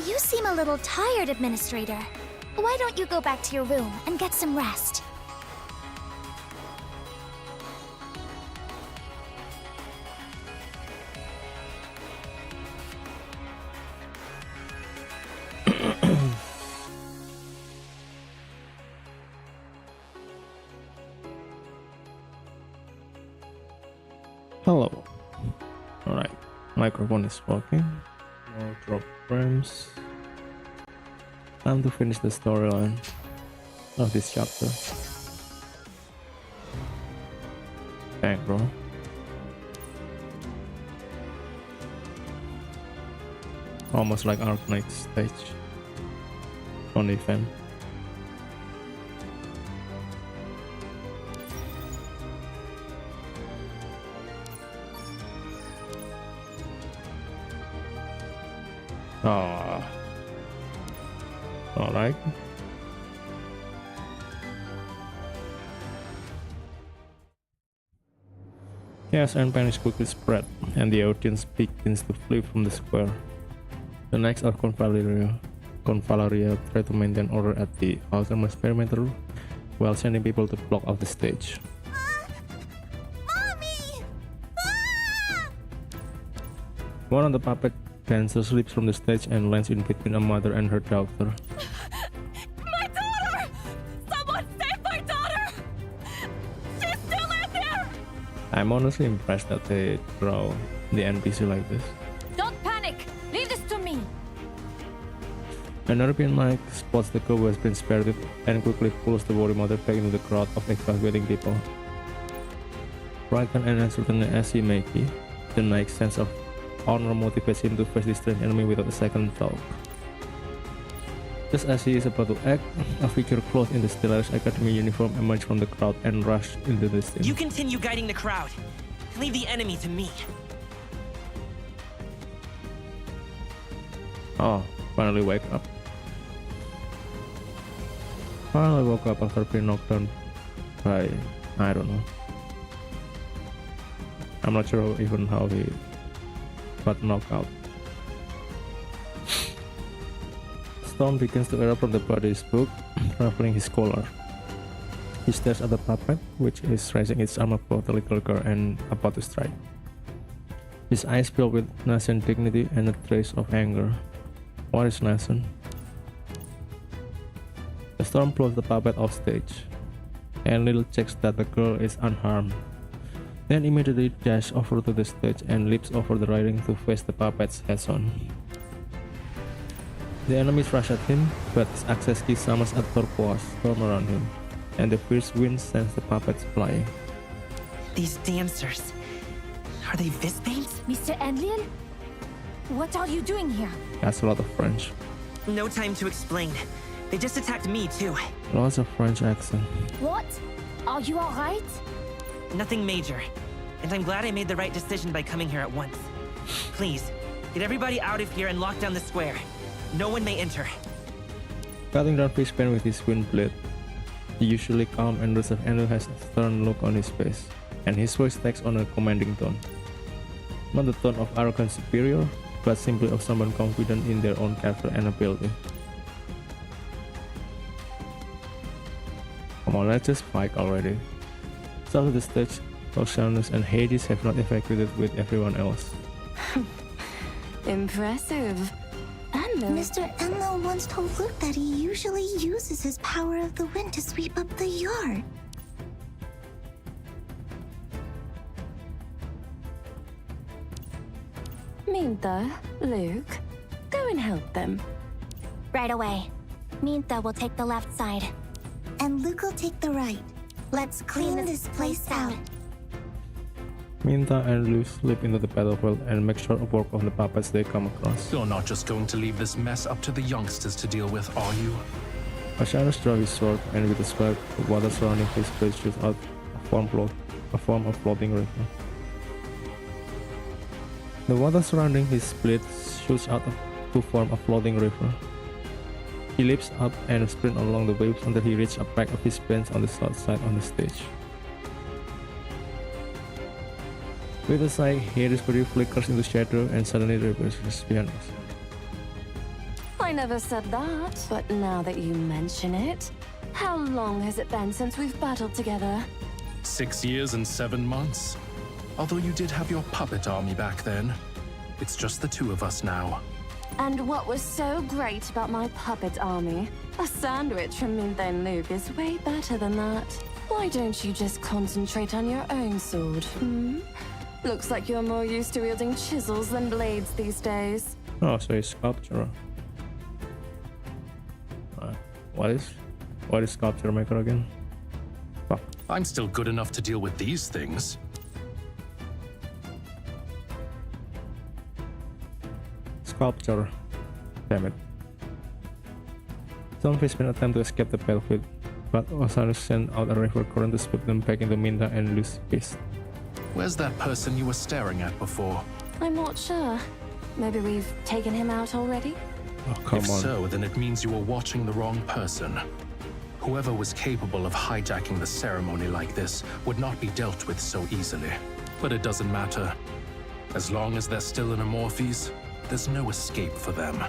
You seem a little tired, Administrator. Why don't you go back to your room and get some rest? Hello. Alright, microphone is working. No drop frames. Time to finish the storyline of this chapter. Dang, bro. Almost like Arknight stage on event. Alright. Chaos and panic quickly spread, and the audience begins to flee from the square. The next are Convalaria try to maintain order at the outermost perimeter while sending people to block off the stage. Mommy! One of the puppet dancers slips from the stage and lands in between a mother and her daughter. My daughter! Someone save my daughter! She's still in there! I'm honestly impressed that they draw the NPC like this. Don't panic! Leave this to me! An European knight spots the girl who has been spared and quickly pulls the worried mother back into the crowd of evacuating people. Frightened and uncertain as he may be, the knight's sense of honor motivates him to face this strange enemy without a second thought. Just as he is about to act, a figure clothed in the Stellaris Academy uniform emerged from the crowd and rushed into the distance. You continue guiding the crowd. Leave the enemy to me. Oh, finally wake up. Finally woke up after being knocked down by, I don't know. I'm not sure even how he got knocked out. Storm begins to erupt from the body's book, ruffling his collar. He stares at the puppet, which is raising its arm above the little girl and about to strike. His eyes fill with nascent dignity and a trace of anger. What is nascent? The storm pulls the puppet off stage, and Little checks that the girl is unharmed. Then immediately dashes over to the stage and leaps over the railing to face the puppet's head-on. The enemies rush at him, but his access key summons a turquoise storm around him, and the fierce wind sends the puppets flying. These dancers, are they Vispanes? Mr. Enlil? What are you doing here? That's a lot of French. No time to explain. They just attacked me too. Lots of French accent. What? Are you alright? Nothing major. And I'm glad I made the right decision by coming here at once. Please, get everybody out of here and lock down the square. No one may enter. Cutting down Fishpan with his wind blade, the usually calm and reserved Enlil has a stern look on his face, and his voice takes on a commanding tone. Not the tone of arrogant superior, but simply of someone confident in their own character and ability. Come on, let's just fight already. South of the stage, Oceanus and Hades have not evacuated with everyone else. Impressive. Mr. Enlil once told Luke that he usually uses his power of the wind to sweep up the yard. Minta, Luke, go and help them. Right away. Minta will take the left side. And Luke will take the right. Let's clean this place out. Minta and Luke slip into the battlefield and make short work of the puppets they come across. You're not just going to leave this mess up to the youngsters to deal with, are you? Oceanus draws his sword, and with a spark, the water surrounding his blade shoots out a form of floating river. The water surrounding his blade shoots out to form a floating river. He leaps up and sprints along the waves until he reaches a pack of his friends on the south side on the stage. With a sigh, Hades' body flickers into shadow and suddenly reverses behind us. I never said that, but now that you mention it, how long has it been since we've battled together? 6 years and 7 months. Although you did have your puppet army back then. It's just the two of us now. And what was so great about my puppet army? A sandwich from me then, Luke, is way better than that. Why don't you just concentrate on your own sword, hmm? Looks like you're more used to wielding chisels than blades these days. Oh, so he's sculptor. What is sculpture maker again? Fuck. I'm still good enough to deal with these things. Sculpture. Damn it. Stonefish men attempt to escape the battlefield, but Osiris sent out a river current to put them back into Minda and Lucy's fist. Where's that person you were staring at before? I'm not sure. Maybe we've taken him out already? Oh, come If on. so, then it means you were watching the wrong person. Whoever was capable of hijacking the ceremony like this would not be dealt with so easily. But it doesn't matter. As long as they're still in Amorphes, there's no escape for them.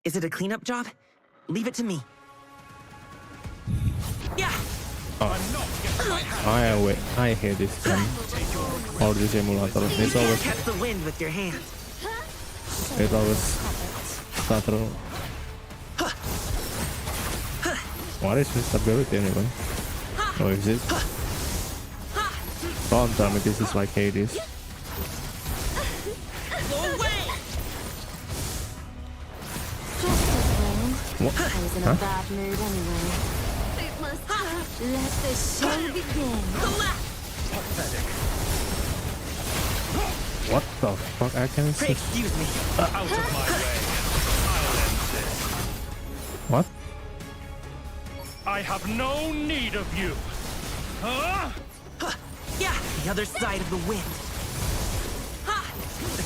Is it a cleanup job? Leave it to me. Yeah! I hate this game. All the simulator. It's always Catch the wind with your hands. stutter. What is this ability anyway? Oh, is it? Don't tell me this is like Hades. What? I was in a bad mood anyway. It must hurt. Let the show begin. What the fuck? I can Pray see. excuse me. Out of my way. I'll end this. What? I have no need of you. Huh? Yeah, the other side of the wind. Ha! The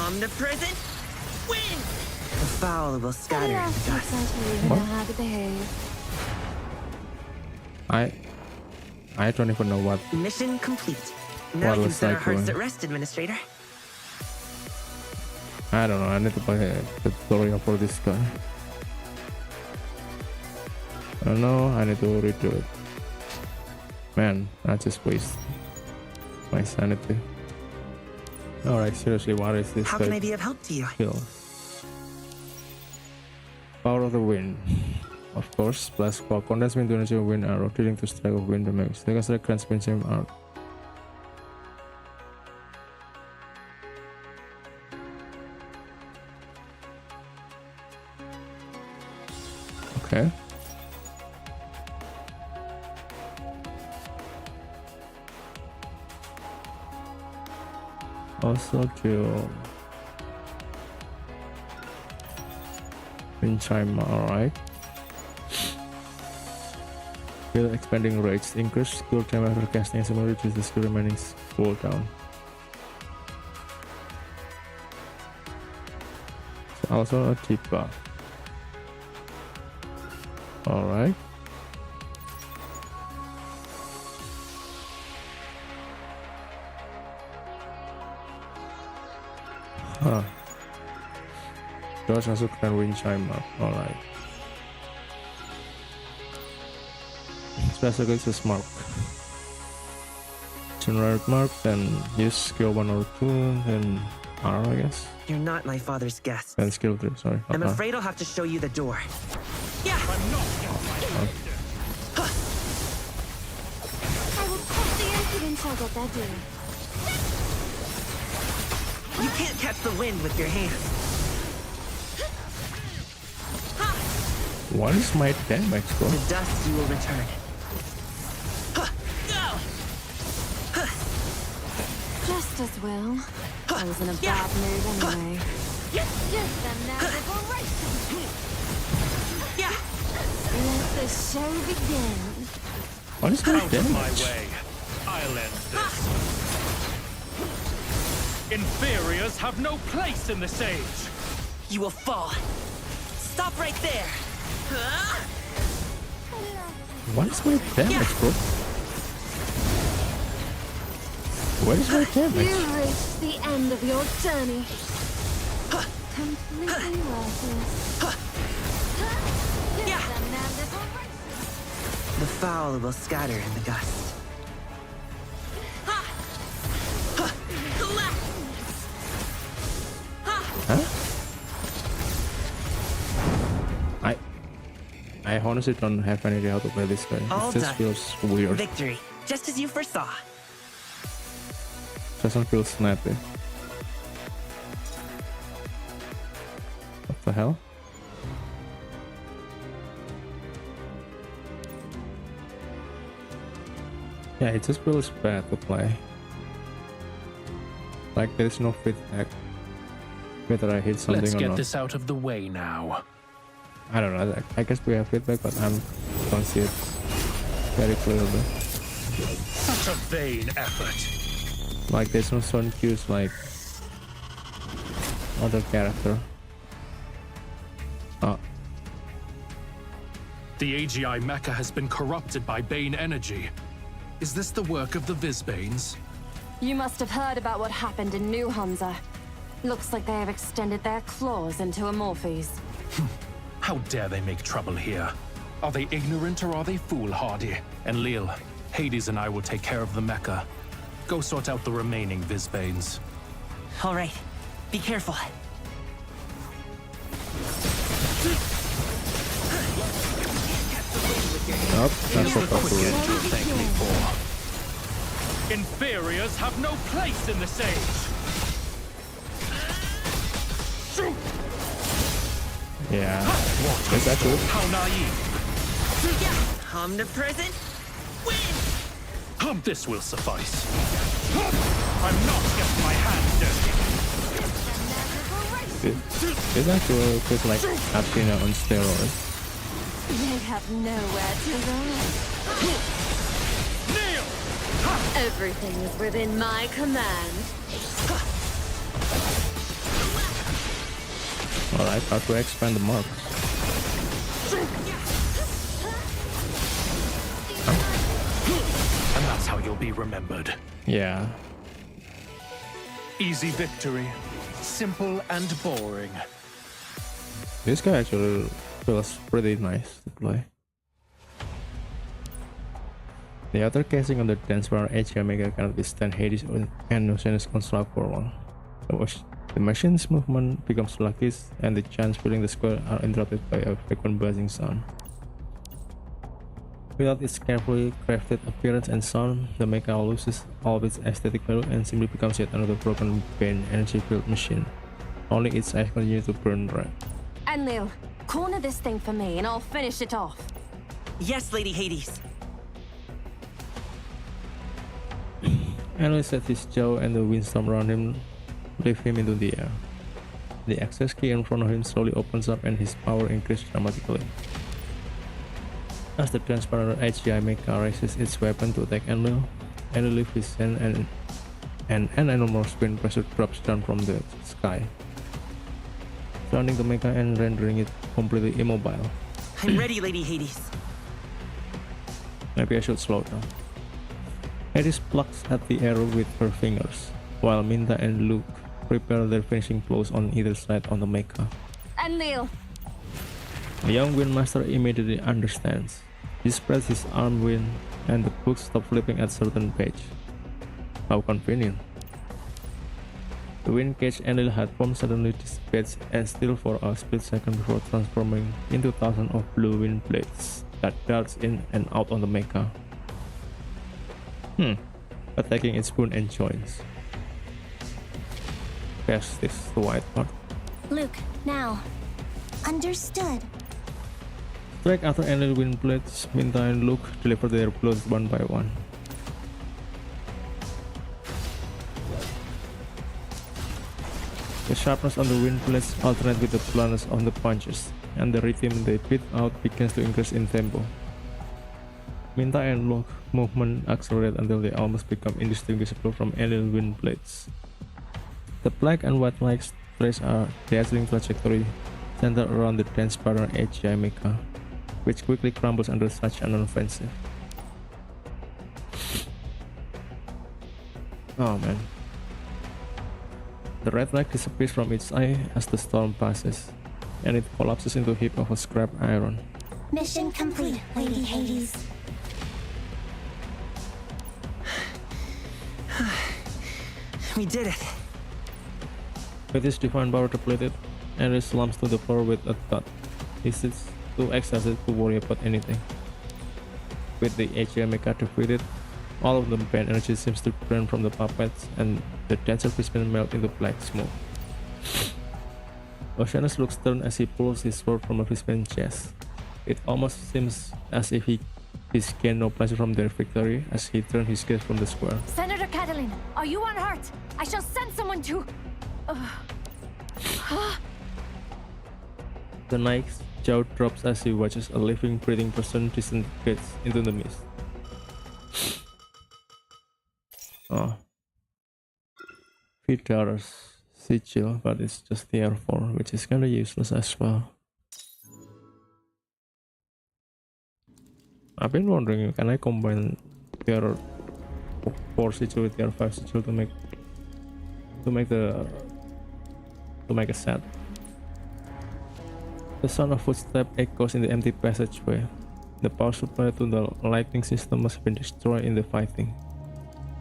omnipresent wind! The foul will scatter in the dust. You know how to behave. I don't even know what. Mission complete. Now What you can was set our that hearts going? at rest, Administrator. I don't know. I need to buy a tutorial for this guy. I don't know. I need to redo it. Man, I just waste my sanity. Alright, seriously, what is this? How can I be of help to you? Skill? Power of the wind. Of course, blast spark. Condense wind to energy of wind arrow, leading to strike of wind damage. They can strike grants same arc. Okay. Also kill wind chime, alright. Kill expanding rates. Increase skill time after casting and reduce the skill remaining cooldown. Also a debuff. Alright. Huh. Dodge also can wind chime up. Alright. Special is mark. Generate mark, then use skill 1 or 2, then R, I guess. You're not my father's guest. Then skill 3, sorry. I'm afraid I'll have to show you the door. Yeah! I'm not I will crush the impudence I'll get that doing. You can't catch the wind with your hands. What is my damage, bro? The dust you will return. Just as well. I was in a bad mood anyway. Just the navigable right. Yeah! Let the show begin. What is my out of my damage? way. I'll end this. Inferiors have no place in this age. You will fall. Stop right there. Huh? What is my damage, bro? What is my damage? You've reached the end of your journey. Completely worthless. Yeah. The foul will scatter in the dust. Huh? I honestly don't have any idea how to play this game. All It just done. feels weird. Victory, just as you foresaw. Doesn't feel snappy. What the hell? Yeah, it just feels bad to play. Like there's no feedback whether I hit something Let's or get not. this out of the way now. I don't know. I guess we have feedback, but I don't see it very clearly. Such a vain effort. Like there's no sound cues like other character. Oh, The AGI mecha has been corrupted by Bane energy. Is this the work of the Vizbanes? You must have heard about what happened in New Hansa. Looks like they have extended their claws into Amorphes. How dare they make trouble here? Are they ignorant or are they foolhardy? And Lil, Hades and I will take care of the mecha. Go sort out the remaining Vizbanes. All right, be careful. nope, that's what that's Quick doing. end you'll thank me for. Inferiors have no place in this age. Shoot! Yeah, is that good? How naive. Omnipresent, win! This will suffice. I'm not getting my hands dirty. This actually feels like Athena on steroids. They have nowhere to go. Kneel! Everything is within my command. Alright, how to expand the mark? And that's how you'll be remembered. Yeah. Easy victory. Simple and boring. This guy actually feels pretty nice to play. The other casing on the dance bar AGI Mega cannot withstand Hades and Notion's construct for long. The machine's movement becomes sluggish and the chants filling the square are interrupted by a frequent buzzing sound. Without its carefully crafted appearance and sound, the mecha loses all of its aesthetic value and simply becomes yet another broken Bane energy-filled machine. Only its eyes continue to burn red. Enlil, corner this thing for me and I'll finish it off. Yes, Lady Hades. Enlil sets his jaw and the windstorm around him lift him into the air. The access key in front of him slowly opens up and his power increases dramatically. As the transparent AGI mecha raises its weapon to attack Enlil, Enlil lifts his hand and an enormous wind pressure drops down from the sky, surrounding the mecha and rendering it completely immobile. I'm ready, Lady Hades. Maybe I should slow down. Hades plucks at the arrow with her fingers, while Minta and Luke prepare their finishing blows on either side on the mecha. Enlil, The young Windmaster immediately understands. He spreads his arm wide and the book stops flipping at certain page. How convenient. The wind cage Enlil had formed suddenly dissipates and still for a split second before transforming into thousands of blue wind blades that darts in and out on the mecha. Attacking its spoon and joints. Yes, this is the white part. Luke, now. Understood. Strike after Enlil wind blades, Minta and Luke deliver their blows one by one. The sharpness on the wind blades alternate with the bluntness on the punches, and the rhythm they beat out begins to increase in tempo. Minta and Luke movement accelerate until they almost become indistinguishable from Enlil wind blades. The black and white lights trace a dazzling trajectory centered around the dense partner AGI mecha, which quickly crumbles under such an offensive. Oh man. The red light disappears from its eye as the storm passes, and it collapses into a heap of scrap iron. Mission complete, Lady Hades. We did it. With his divine power depleted, Ares slumps to the floor with a thud. He sits too exhausted to worry about anything. With the AGI mecha defeated, all of the band energy seems to drain from the puppets, and the dancer fishman melt into black smoke. Oceanus looks stern as he pulls his sword from a fishman's chest. It almost seems as if he's gained no pleasure from their victory as he turns his gaze from the square. Senator Ch.11, are you unhurt? I shall send someone to... The knight's jaw drops as he watches a living, breathing person disintegrate into the mist. Oh. Vidara's sigil, but it's just tier 4, which is kinda useless as well. I've been wondering, can I combine tier 4 sigil with tier 5 sigil to make a set? The sound of footsteps echoes in the empty passageway. The power supply to the lighting system must have been destroyed in the fighting,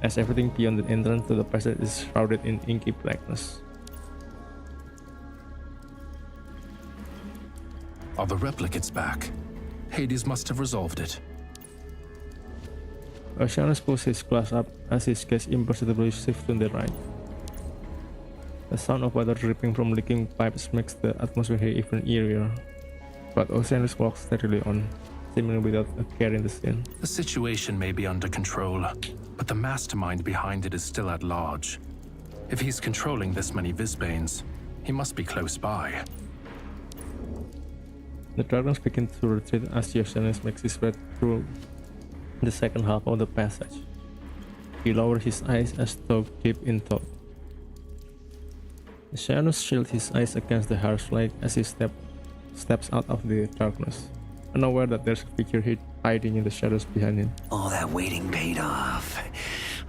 as everything beyond the entrance to the passage is shrouded in inky blackness. Are the replicates back? Hades must have resolved it. Oceanus pulls his glass up as his gaze imperceptibly shifts to the right. The sound of water dripping from leaking pipes makes the atmosphere here even eerier, but Oceanus walks steadily on, seemingly without a care in the scene. The situation may be under control, but the mastermind behind it is still at large. If he's controlling this many Visbanes, he must be close by. The darkness begins to retreat as Oceanus makes his way through the second half of the passage. He lowers his eyes as though deep in thought. Oceanus shields his eyes against the harsh light as he steps out of the darkness, unaware that there's a figure hiding in the shadows behind him. All that waiting paid off.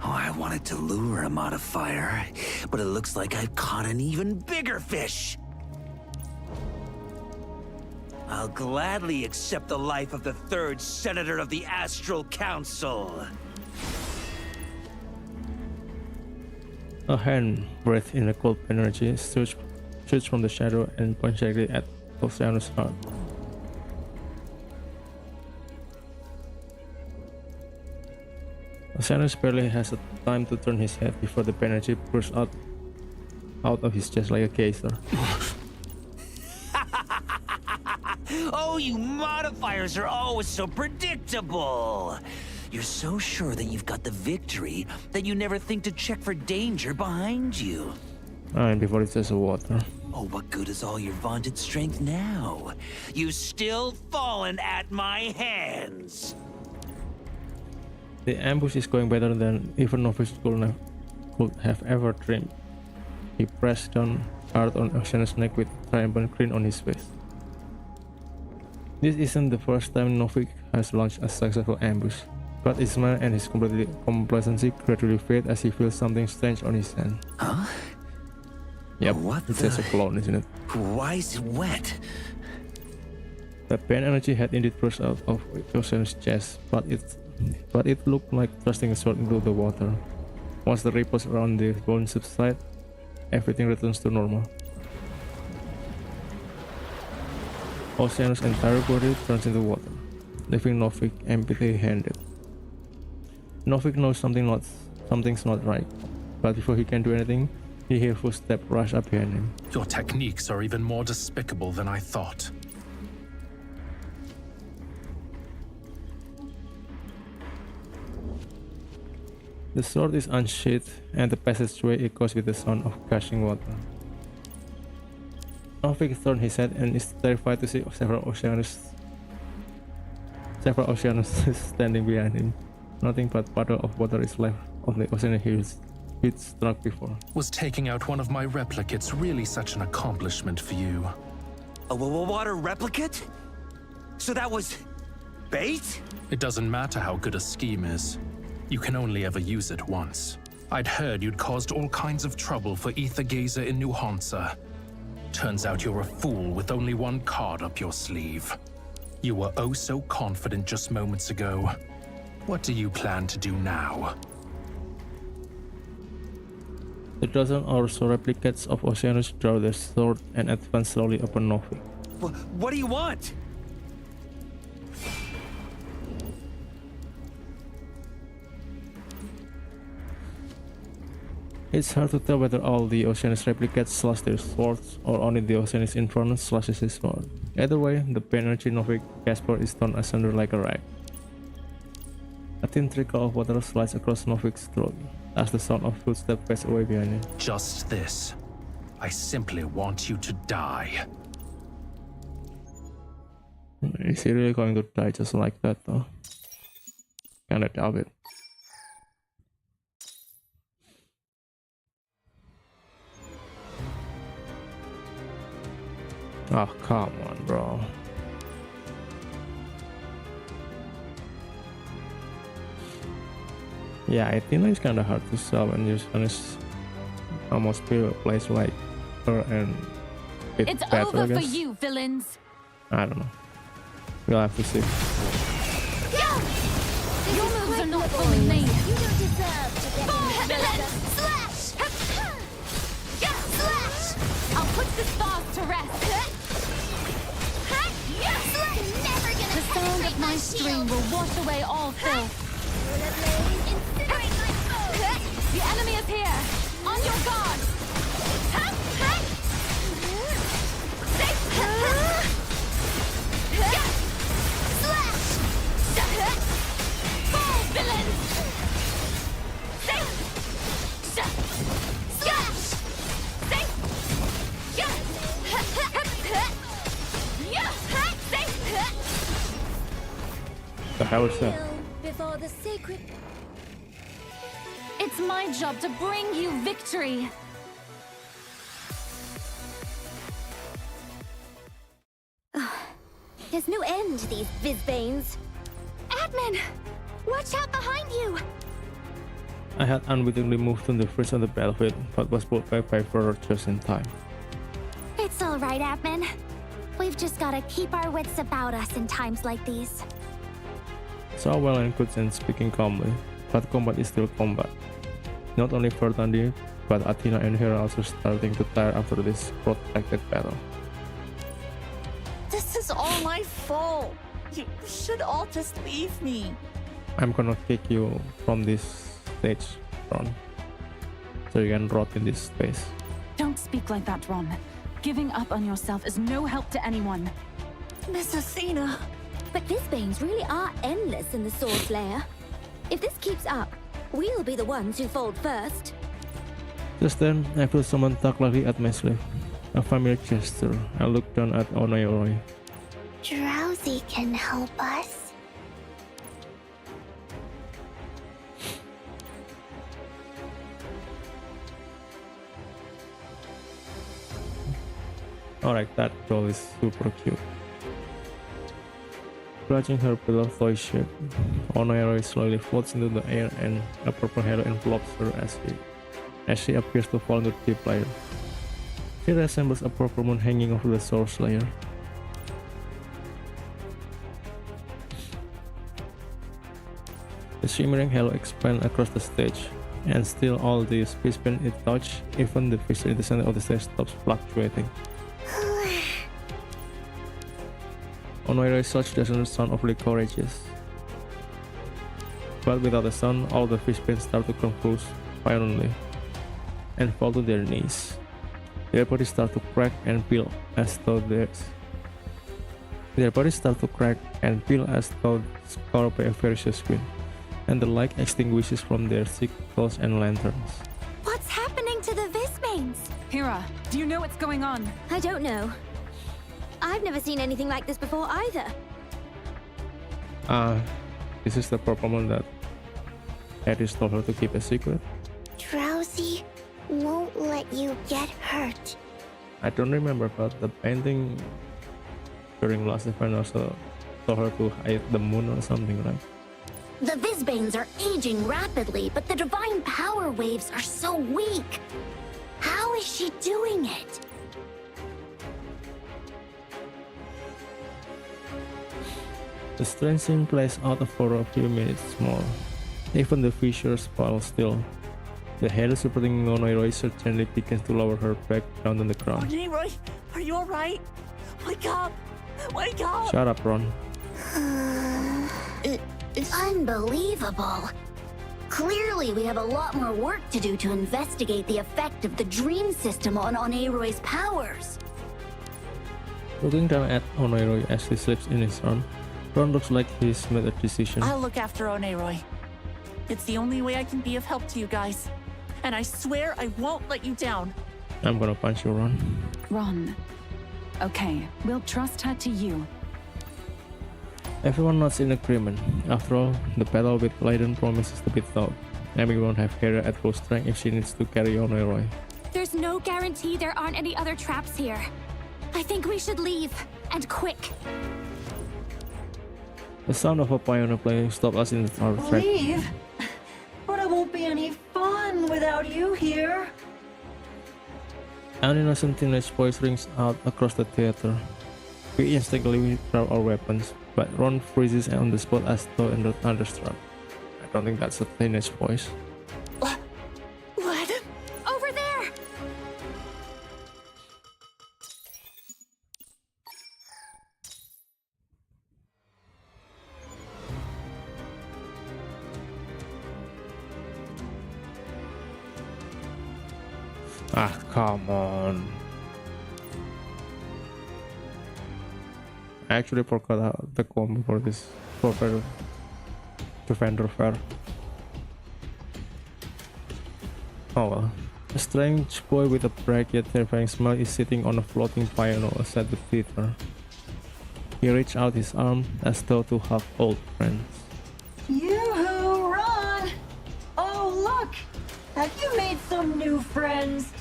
Oh, I wanted to lure him out of fire, but it looks like I've caught an even bigger fish. I'll gladly accept the life of the third senator of the Astral Council. A hand, breathed in a cold energy, shoots from the shadow and points directly at Oceanus' heart. Oceanus barely has time to turn his head before the energy bursts out of his chest like a geyser. Oh, you modifiers are always so predictable. You're so sure that you've got the victory that you never think to check for danger behind you. And before it's just water. Oh, what good is all your vaunted strength now? You've still fallen at my hands. The ambush is going better than even Novice could have ever dreamed. He pressed down hard on Oceanus' neck with a triumphant grin on his face. This isn't the first time Novik has launched a successful ambush, but his smile and his complacency gradually fade as he feels something strange on his hand. Huh? Yep, What it's just a clone, isn't it? Why is it wet? The pain energy had indeed burst out of Oceanus' chest, but it looked like thrusting a sword into the water. Once the ripples around the bone subside, everything returns to normal. Oceanus' entire body turns into water, leaving Novik empty-handed. Novik knows something's not right, but before he can do anything, he hears footsteps rush up behind him. Your techniques are even more despicable than I thought. The sword is unsheathed, and the passageway echoes with the sound of gushing water. Novik turns his head and is terrified to see several Oceanus standing behind him. Nothing but puddle of water is left of the ocean hills he'd struck before. Was taking out one of my replicates really such an accomplishment for you? A water replicate? So that was bait? It doesn't matter how good a scheme is. You can only ever use it once. I'd heard you'd caused all kinds of trouble for Aether Gazer in New Hansa. Turns out you're a fool with only one card up your sleeve. You were oh so confident just moments ago. What do you plan to do now? The dozen or so replicates of Oceanus draw their sword and advance slowly upon Novik. What do you want? It's hard to tell whether all the Oceanus replicates slash their swords or only the Oceanus in front slashes his sword. Either way, the pain energy Novik Casper is torn asunder like a rag. A thin trickle of water slides across Novik's throat as the sound of footsteps fades away behind him. Just this. I simply want you to die. Is he really going to die just like that though? Kinda doubt it. Oh, come on, bro. Yeah, I think it's kinda hard to sell and just almost feel a place like her and It's better, over I for guess. you, villains. I don't know. We'll have to see. Your moves are not fooling me. You don't deserve to get Villains! Slash! Slash! I'll put this fast to rest. Never gonna The sound of my stream will wash away all filth. Incinerate my foe! The enemy is here. On your guard. Fall, villains! The hell is that? Before the sacred... It's my job to bring you victory. There's no end to these Vizbanes. Admin! Watch out behind you! I had unwittingly moved on the fringe of the battlefield, but was pulled back by Furor just in time. It's all right, Admin. We've just gotta keep our wits about us in times like these. So well and good and speaking calmly, but combat is still combat. Not only Verdandi, but Athena and Hera are also starting to tire after this protracted battle. This is all my fault. You should all just leave me. I'm gonna kick you from this stage, Ron, so you can rot in this space. Don't speak like that, Ron. Giving up on yourself is no help to anyone. Miss Athena. But Vizbanes really are endless in the Sword Slayer. If this keeps up, we'll be the ones who fold first. Just then, I feel someone tug lightly at my sleeve. A familiar gesture. I looked down at Onoyoroi. Drowsy can help us. Alright, that doll is super cute. Clutching her beloved toy shape, Onoyoroi slowly floats into the air and a purple halo envelopes her as she appears to fall into deep light. She resembles a purple moon hanging over the Sword Slayer. The shimmering halo expands across the stage, and still all the space pen it touches, even the fixture in the center of the stage stops fluctuating. Onoiroi's such doesn't sound awfully courageous. But without the sun, all the fish pens start to confuse violently and fall to their knees. Their bodies start to crack and peel as though scored by a ferocious wind, and the light extinguishes from their sickles and lanterns. What's happening to the Vizbanes? Hera, do you know what's going on? I don't know. I've never seen anything like this before either. This is the purple moon that Hades told her to keep a secret. Drowsy you get hurt. I don't remember, but the painting during last event also told her to hide the moon or something, right? The Vizbanes are aging rapidly, but the divine power waves are so weak. How is she doing it? The strange scene plays out for a few minutes more. Even the fissures fall still. The hand supporting Oneiroi certainly begins to lower her back down on the ground. Oneiroi, are you alright? Wake up! Wake up! Shut up, Ron. Unbelievable. Clearly, we have a lot more work to do to investigate the effect of the dream system on Oneiroi's powers. Looking down at Oneiroi as he sleeps in his arm, Ron looks like he's made a decision. I'll look after Oneiroi. It's the only way I can be of help to you guys. And I swear I won't let you down. I'm gonna punch you, Ron. Ron. Okay, we'll trust her to you. Everyone nods in agreement. After all, the battle with Leiden promises to be tough. Amy won't have Hera at full strength if she needs to carry Oneiroi. There's no guarantee there aren't any other traps here. I think we should leave, and quick. The sound of a piano playing stopped us in our track. Leave? But it won't be any fun without you here. An innocent teenage voice rings out across the theater. We instinctively grab our weapons, but Ron freezes on the spot as though under thunderstruck. I don't think that's a teenage voice. Let him. Over there! Ah, come on. I actually forgot the combo for this Defender Fair. Oh well. A strange boy with a bright yet terrifying smile is sitting on a floating piano outside the theater. He reached out his arm as though to hug old friends. Yoo-hoo, Ron! Oh, look! Have you made some new friends?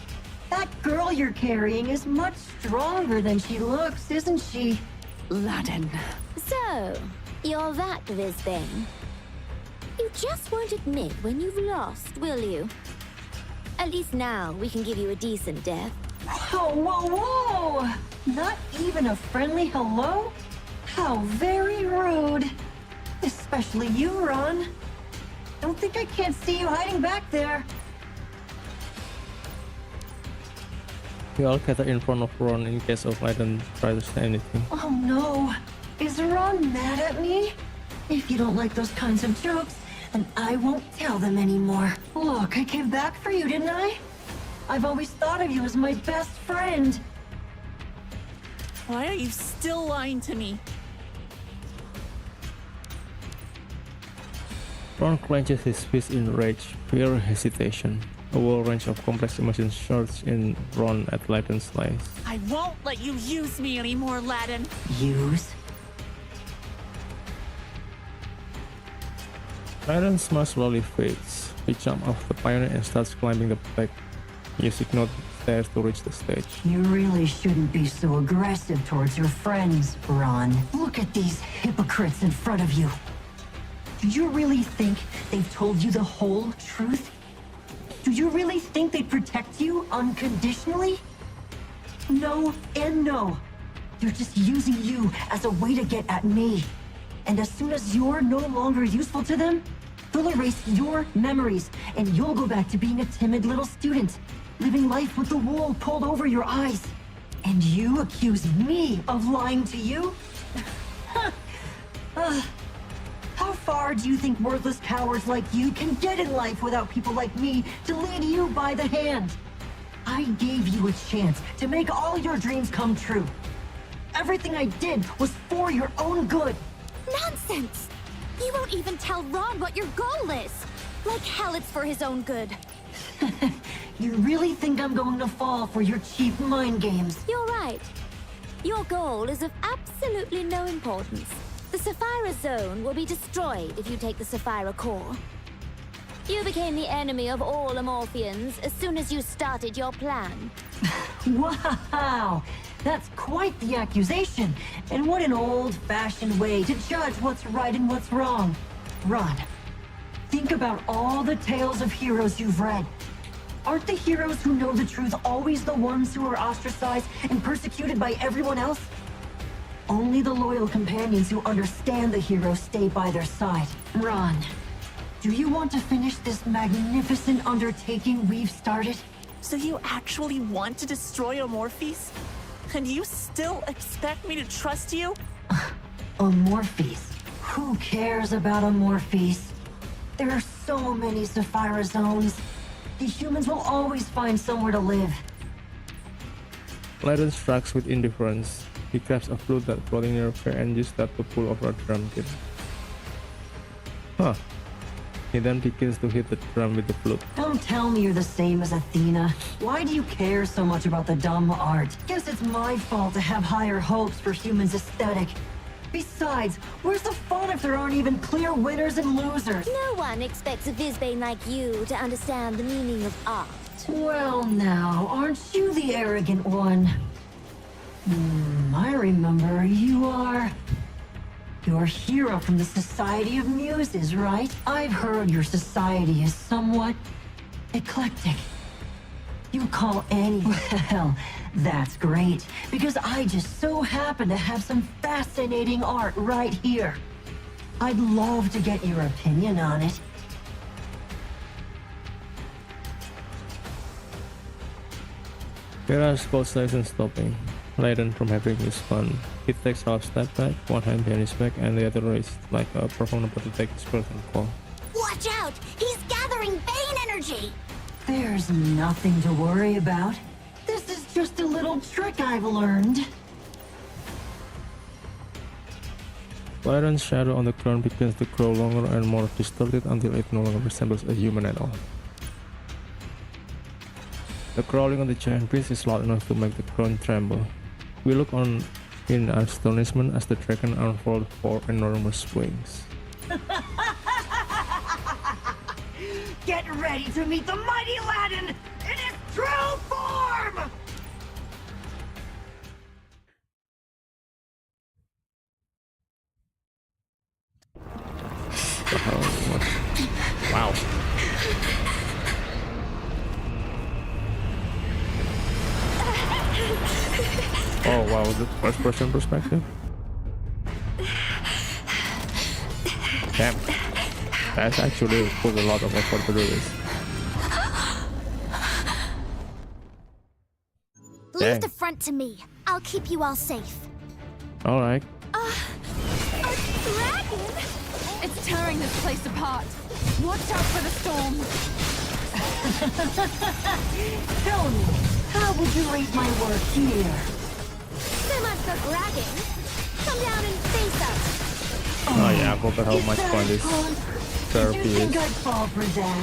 That girl you're carrying is much stronger than she looks, isn't she? Laden. So, you're that Vizbane. You just won't admit when you've lost, will you? At least now we can give you a decent death. Whoa, whoa, whoa! Not even a friendly hello? How very rude. Especially you, Ron. Don't think I can't see you hiding back there. We all gather in front of Ron in case of Leiden try to say anything. Oh no. Is Ron mad at me? If you don't like those kinds of jokes, then I won't tell them anymore. Look, I came back for you, didn't I? I've always thought of you as my best friend. Why are you still lying to me? Ron clenches his fist in rage, fear, hesitation. A whole range of complex emotions surge in Ron at Leiden's lies. I won't let you use me anymore, Laden. Use? Leiden's smile slowly fades. He jumps off the pioneer and starts climbing the back, using no stairs to reach the stage. You really shouldn't be so aggressive towards your friends, Ron. Look at these hypocrites in front of you. Do you really think they've told you the whole truth? Do you really think they'd protect you unconditionally? No and no. They're just using you as a way to get at me. And as soon as you're no longer useful to them, they'll erase your memories and you'll go back to being a timid little student, living life with the wool pulled over your eyes. And you accuse me of lying to you? How far do you think worthless cowards like you can get in life without people like me to lead you by the hand? I gave you a chance to make all your dreams come true. Everything I did was for your own good. Nonsense! You won't even tell Ron what your goal is! Like hell it's for his own good. You really think I'm going to fall for your cheap mind games? You're right. Your goal is of absolutely no importance. The Sapphira Zone will be destroyed if you take the Sapphira Core. You became the enemy of all Amorphians as soon as you started your plan. Wow! That's quite the accusation. And what an old-fashioned way to judge what's right and what's wrong. Ron, think about all the tales of heroes you've read. Aren't the heroes who know the truth always the ones who are ostracized and persecuted by everyone else? Only the loyal companions who understand the hero stay by their side. Ron, do you want to finish this magnificent undertaking we've started? So you actually want to destroy Amorphis? And you still expect me to trust you? Amorphis? Who cares about Amorphis? There are so many Sapphira zones. The humans will always find somewhere to live. Layden strikes with indifference. He grabs a flute that's floating nearby and uses that to pull over a drum kit. Huh. He then begins to hit the drum with the flute. Don't tell me you're the same as Athena. Why do you care so much about the dumb art? Guess it's my fault to have higher hopes for humans' aesthetic. Besides, where's the fun if there aren't even clear winners and losers? No one expects a Visbane like you to understand the meaning of art. Well now, aren't you the arrogant one? I remember you are... You're a hero from the Society of Muses, right? I've heard your society is somewhat... eclectic. You call any... Well, that's great, because I just so happen to have some fascinating art right here. I'd love to get your opinion on it. Kira's cold isn't stopping. Layden from having his fun. He takes half step back, one hand behind his back, and the other raised like a performer to take his person call. Watch out! He's gathering Bane energy! There's nothing to worry about. This is just a little trick I've learned. Layden's shadow on the ground begins to grow longer and more distorted until it no longer resembles a human at all. The crawling on the giant beast is loud enough to make the ground tremble. We look on in astonishment as the dragon unfolds four enormous wings. Get ready to meet the mighty Aladdin in his true form! Wow. Oh wow, is it first person perspective? Damn. That's actually put a lot of effort to do this. Leave Dang. the front to me. I'll keep you all safe. Alright. A dragon? It's tearing this place apart. Watch out for the storm. Tell me, how would you rate my work here? So much for bragging. Come down and face us. Oh yeah, I forgot how much fun this therapy Did you think is. I'd fall for that?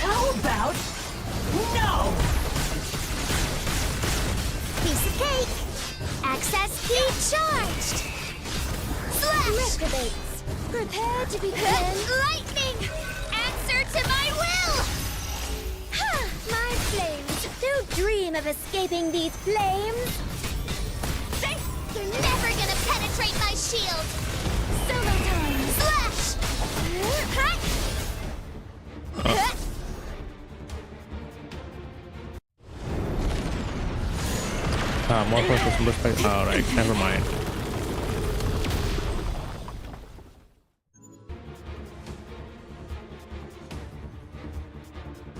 How about... No! Piece of cake. Access key charged. Slash. Reprobates, prepare to begin. Lightning. Answer to my will. Ha! My flames. Don't dream of escaping these flames. You're never gonna penetrate my shield. Solo time. Slash. More first person perspective. Alright, never mind.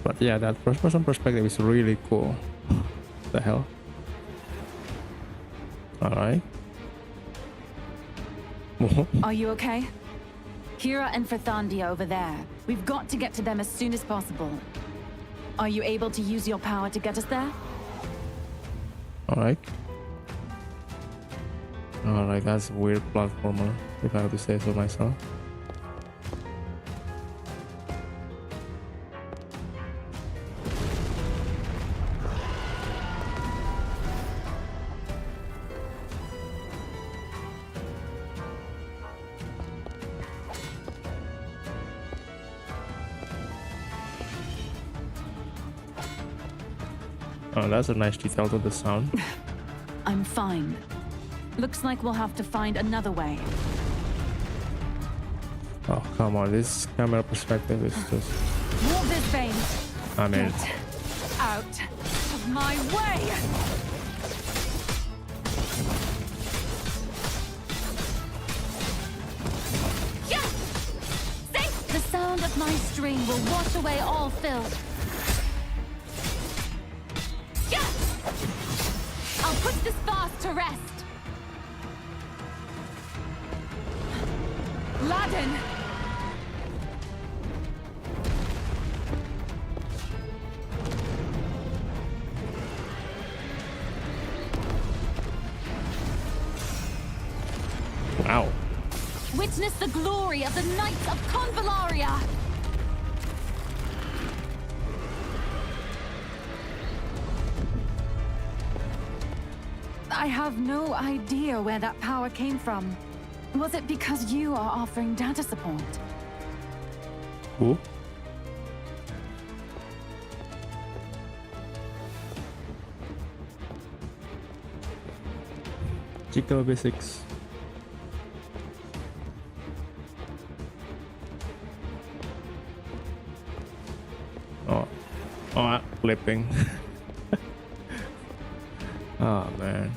But yeah, that first person perspective is really cool. The hell? Alright. Are you okay? Kira and Frathandia over there. We've got to get to them as soon as possible. Are you able to use your power to get us there? Alright. Alright, that's a weird platformer, if I have to say so myself. Oh, that's a nice detail to the sound. I'm fine. Looks like we'll have to find another way. Oh, come on. This camera perspective is just... More Bisbane! I mean... Get out of my way! Yeah! Safe! The sound of my string will wash away all filth. Yeah! I'll put this fast to rest. Laden! Wow. Witness the glory of the Knights of Convallaria! I have no idea where that power came from. Was it because you are offering data support? Who? Ch.11 basics. Oh, flipping. Oh man.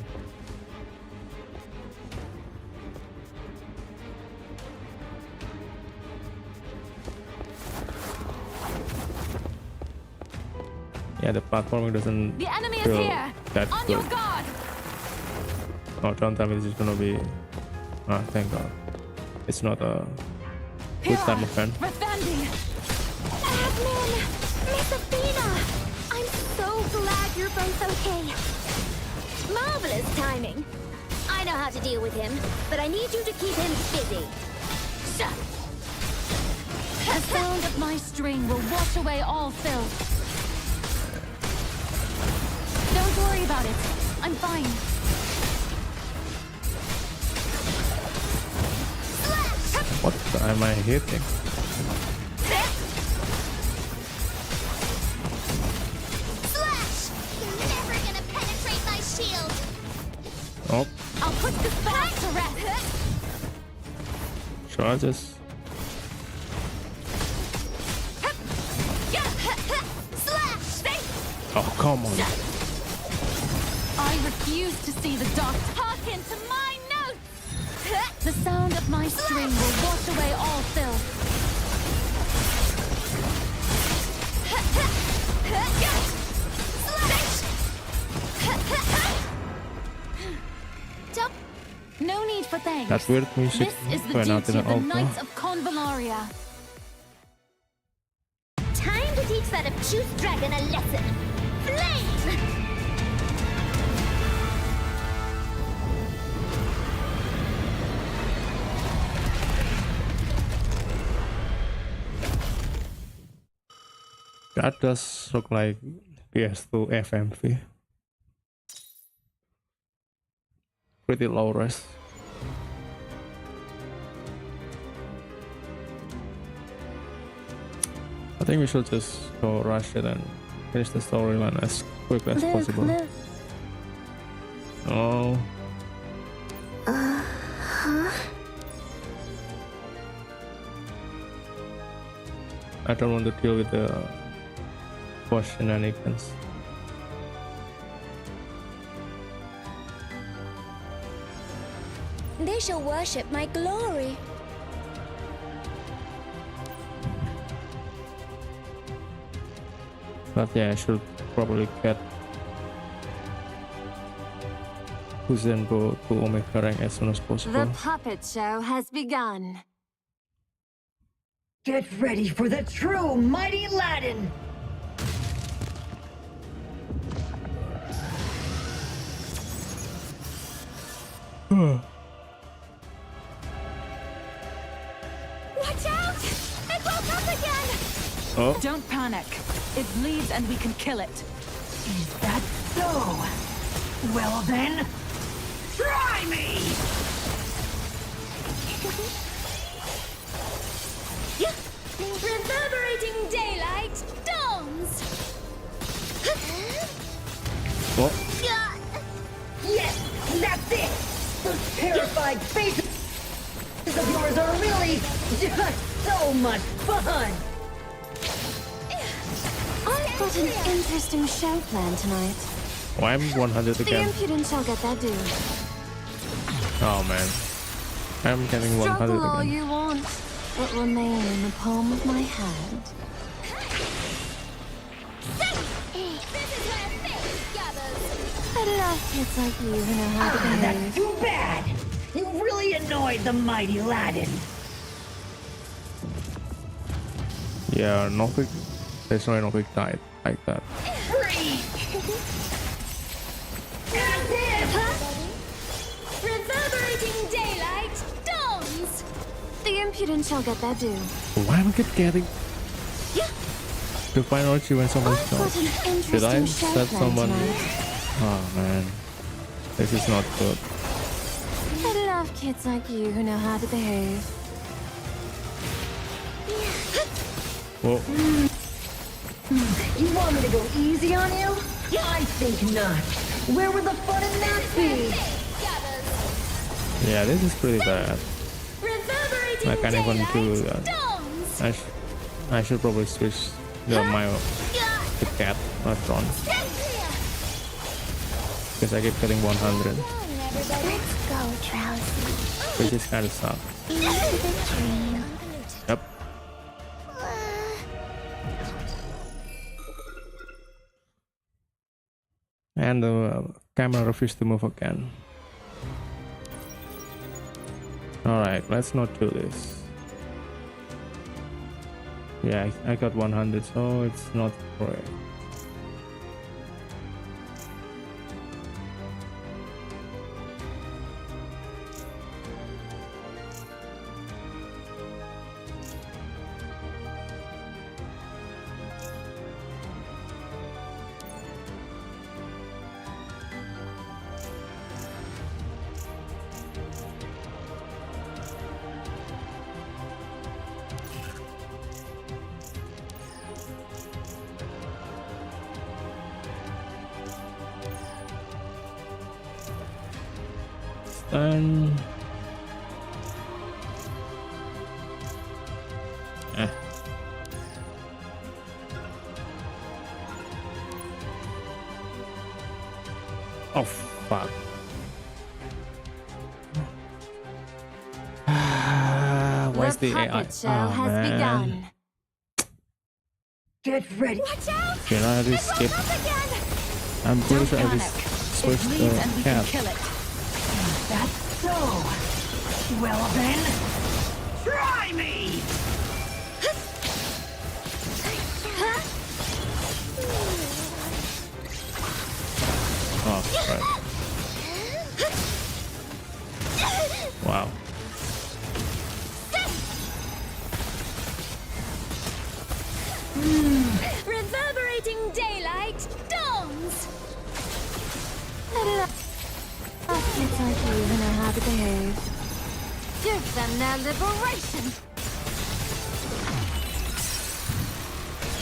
Yeah, the platforming doesn't The enemy is feel here! that On good. your guard! Oh, don't tell me this is gonna be... Ah, thank God. It's not a good time event. Rethandi! Admin! Miss Athena! I'm so glad you're both okay. Marvelous timing. I know how to deal with him, but I need you to keep him busy. The sound of my string will wash away all filth. Don't worry about it. I'm fine. What am I hitting? Slash! You're never gonna penetrate my shield! Oh, I'll put this back to rest. should I just... Slash! Oh, come on. I refuse to see the dark. Hearken to my notes! The sound of my string will wash away all filth. Don't No need for thanks. That weird music This is the went out in duty the of the alpha. Knights of Convallaria. Time to teach that obtuse dragon a lesson. Flame! That does look like PS2 FMV. Pretty low res. I think we should just go rush it and finish the storyline as quickly as possible. Oh. I don't want to deal with the boss shenanigans. They shall worship my glory. But yeah, I should probably get Kuzenbo to Omega rank as soon as possible. The puppet show has begun. Get ready for the true mighty Latin! watch out! It woke up again! Oh, Don't panic. It bleeds and we can kill it. Is that so? Well then, try me! Reverberating daylight dawns! Those terrified faces of yours are really just so much fun! I've got an interesting show planned tonight. Why am 100 The again? impudent shall get their due. Oh man. I'm getting 100 Struggle all again. you want, but remain in the palm of my hand. I love kids like you who know how to behave. That's too bad! You really annoyed the mighty Aladdin. Yeah, no quick. There's no quick died like that. That's it! Reverberating daylight dawns! The impudent shall get their due. Why am I getting to find out you when someone's I've got gone? an Did I interesting show set planned someone? tonight. Oh man, this is not good. I love kids like you who know how to behave. Whoa. You want me to go easy on you? I think not. Where would the fun in that be? Yeah, this is pretty bad. Reverberating I can't even do daylight that. dawns! I should probably switch the cat, not Ron, because I keep getting 100, Let's go, Drowsy. which is kind of sucks. Into the dream. Yep. And the camera refused to move again. Alright, let's not do this. Yeah, I got 100, so it's not correct. And oh fuck. Where's the AI? puppet show has begun. Get ready. Watch out! Can I just skip? I'm pretty sure I Panic. just It switched bleeds and the we can cat. kill it. That's so. Well then, try me! Oh, right. Wow. Reverberating daylight dawns! I love kids like you who know how to behave. Give them their liberation.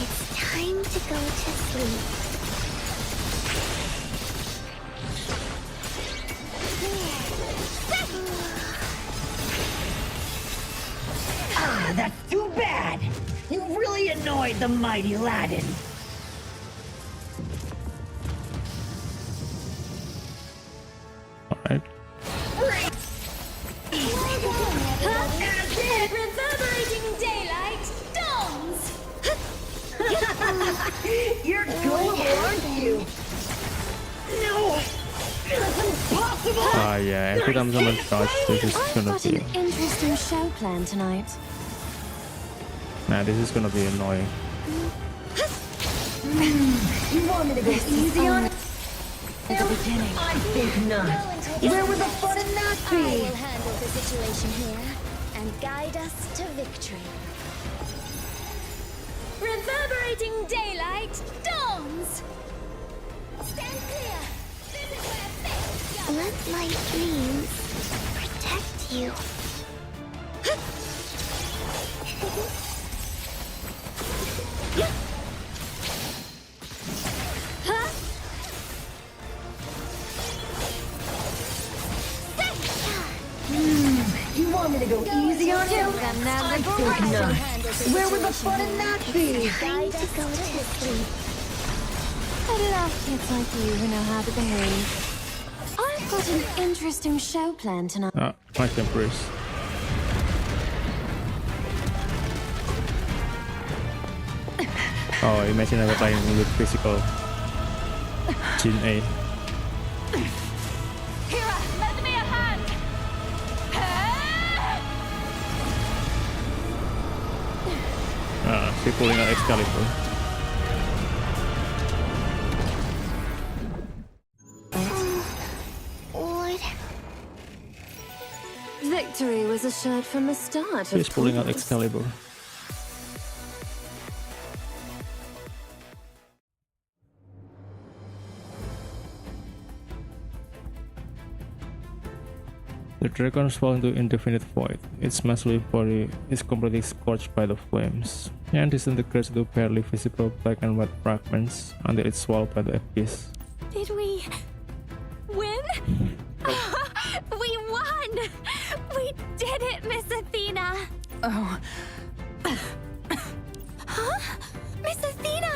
It's time to go to sleep. That's too bad! You really annoyed the mighty Aladdin. Alright. Reverberating daylight dawns! You're gullible, aren't you? No! That's impossible! Ah, yeah, every time someone starts, this is I've gonna got be. an interesting show planned tonight. Nah, this is gonna be annoying. You want me to go easy on it? At the beginning. I think not. Where would the fun in that I be? will handle the situation here and guide us to victory. Reverberating daylight dawns! Stand clear! This is where fate gathers. Let my dreams protect you. want me to go easy on you? I think not. Where would the fun in that be? Time to go to sleep. I love kids like you who know how to behave. I've got an interesting show planned tonight. My Empress. Oh, imagine I was playing with physical Jin A. Kira, lend me a hand! She pulling out Excalibur. What? Victory was assured from the start. She's of pulling out course. Excalibur. The dragons fall into indefinite void. Its massive body is completely scorched by the flames, and disintegrates into barely visible black and white fragments until it's swallowed by the abyss. Did we win? We won! We did it, Miss Athena! Oh, Huh? Miss Athena!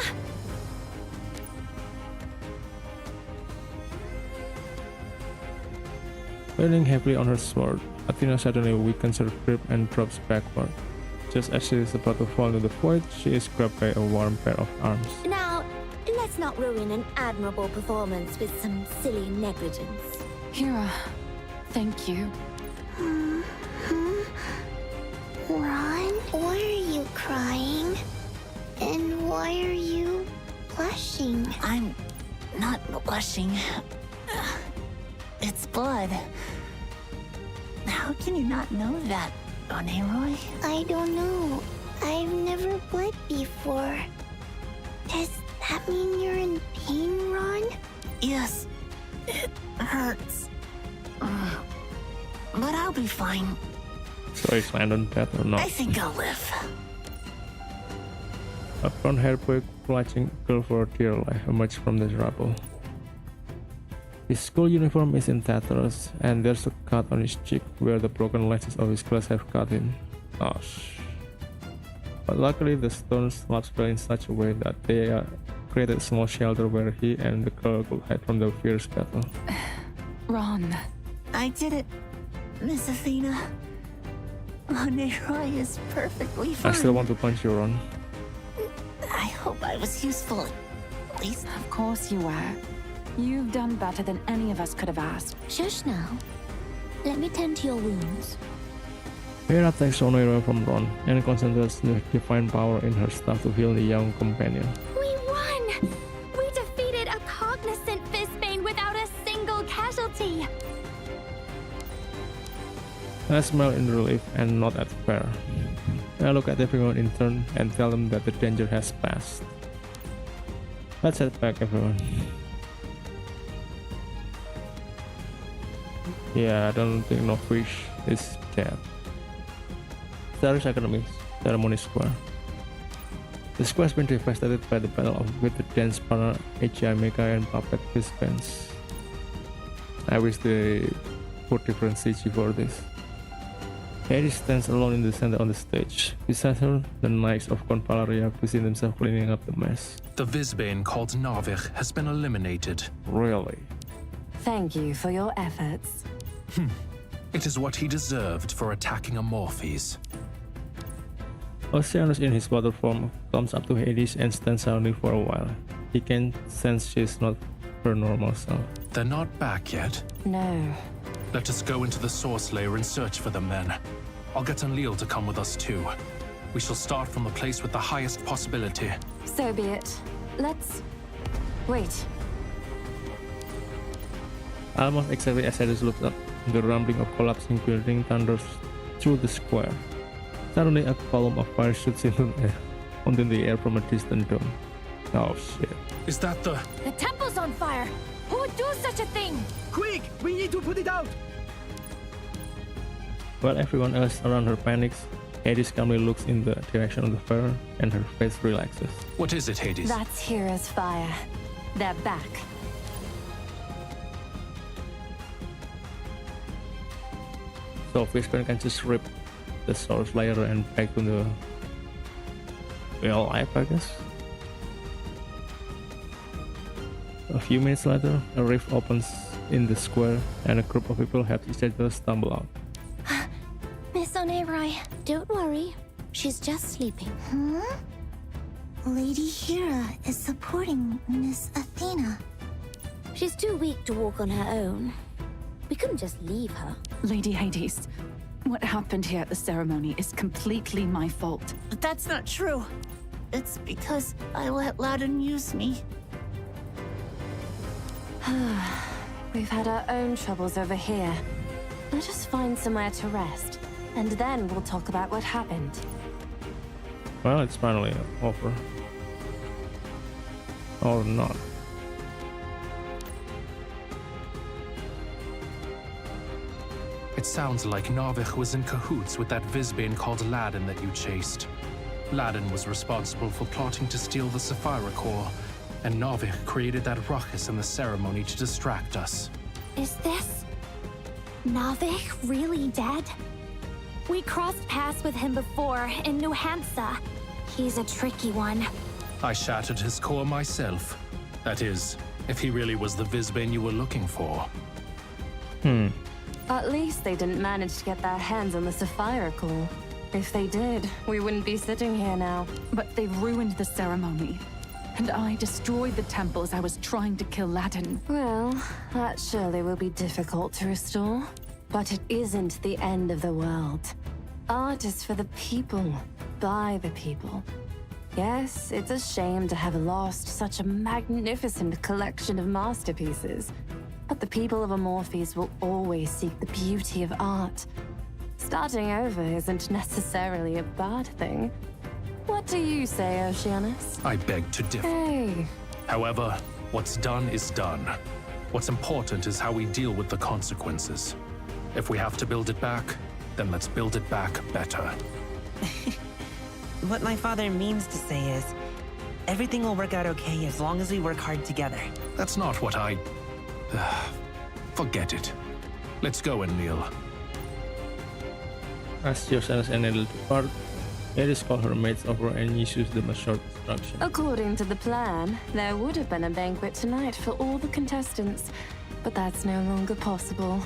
Leaning heavily on her sword, Athena suddenly weakens her grip and drops backward. Just as she is about to fall into the void, she is grabbed by a warm pair of arms. Now, let's not ruin an admirable performance with some silly negligence. Kira, thank you. Ron, why are you crying? And why are you blushing? I'm not blushing. It's blood. How can you not know that, Oneroy? I don't know. I've never bled before. Does that mean you're in pain, Ron? Yes, it hurts. But I'll be fine. So is Landon dead or not? I think I'll live. A brown-haired boy clutching girl for dear life emerged from the rubble. His school uniform is in tatters, and there's a cut on his cheek where the broken ledges of his glass have cut in. Gosh. But luckily the stone slabs fell in such a way that they created a small shelter where he and the girl could hide from the fierce battle. Ron. I did it, Miss Athena. Oneroy is perfectly I fine. still want to punch you, Ron. I hope I was useful, at least. Of course you were. You've done better than any of us could have asked. Shush now. Let me tend to your wounds. Hera takes Oneroy from Ron and concentrates the divine power in her staff to heal the young companion. We won! We defeated a cognizant Fizbane without a single casualty! I smile in relief and nod at fear. I look at everyone in turn and tell them that the danger has passed. Let's head back, everyone. Yeah, I don't think no fish is dead. Star's Academy, Ceremony Square. The square has been devastated by the battle with the dance partner AGI Mega and Puppet Fizbanes. I wish they put different CG for this. Hades stands alone in the center on the stage. Beside her, the Knights of Convalaria busy themselves cleaning up the mess. The Vizbane called Narvik has been eliminated. Really? Thank you for your efforts. It is what he deserved for attacking Amorphes. Oceanus in his water form comes up to Hades and stands silently for a while. He can sense she's not her normal self. They're not back yet. No. Let us go into the source layer and search for them then. I'll get Enlil to come with us too. We shall start from the place with the highest possibility. So be it. Let's... wait. Almost exactly as Hades looks up, the rumbling of collapsing building thunders through the square. Suddenly, a column of fire shoots into the air from a distant dome. Oh shit. Is that the... The temple's on fire! Who would do such a thing? Quick! We need to put it out! While everyone else around her panics, Hades calmly looks in the direction of the fire and her face relaxes. What is it, Hades? That's Hera's fire. They're back. So Fishburne can just rip the source layer and back to the real life, I guess. A few minutes later, a rift opens in the square and a group of people help each other stumble out. Miss Onerai. Don't worry, she's just sleeping. Huh? Lady Hera is supporting Miss Athena. She's too weak to walk on her own. We couldn't just leave her. Lady Hades, what happened here at the ceremony is completely my fault. But that's not true. It's because I let Ladin use me. We've had our own troubles over here. Let us find somewhere to rest, and then we'll talk about what happened. Well, it's finally over. Or not. It sounds like Navich was in cahoots with that Vizbane called Ladin that you chased. Ladin was responsible for plotting to steal the Sapphire Core, and Navich created that ruckus in the ceremony to distract us. Is this Navich really dead? We crossed paths with him before in New Hampshire. He's a tricky one. I shattered his core myself. That is, if he really was the Vizbane you were looking for. At least they didn't manage to get their hands on the Sapphire Core. If they did, we wouldn't be sitting here now. But they ruined the ceremony. And I destroyed the temple as I was trying to kill Ladin. Well, that surely will be difficult to restore. But it isn't the end of the world. Art is for the people, by the people. Yes, it's a shame to have lost such a magnificent collection of masterpieces. But the people of Amorphes will always seek the beauty of art. Starting over isn't necessarily a bad thing. What do you say, Oceanus? I beg to differ. Hey. However, what's done is done. What's important is how we deal with the consequences. If we have to build it back, then let's build it back better. What my father means to say is, everything will work out okay as long as we work hard together. That's not what I... Forget it. Let's go and kneel. As Yourselves and Needle depart, Hades calls her mates over and issues them a short instruction. According to the plan, there would have been a banquet tonight for all the contestants, but that's no longer possible.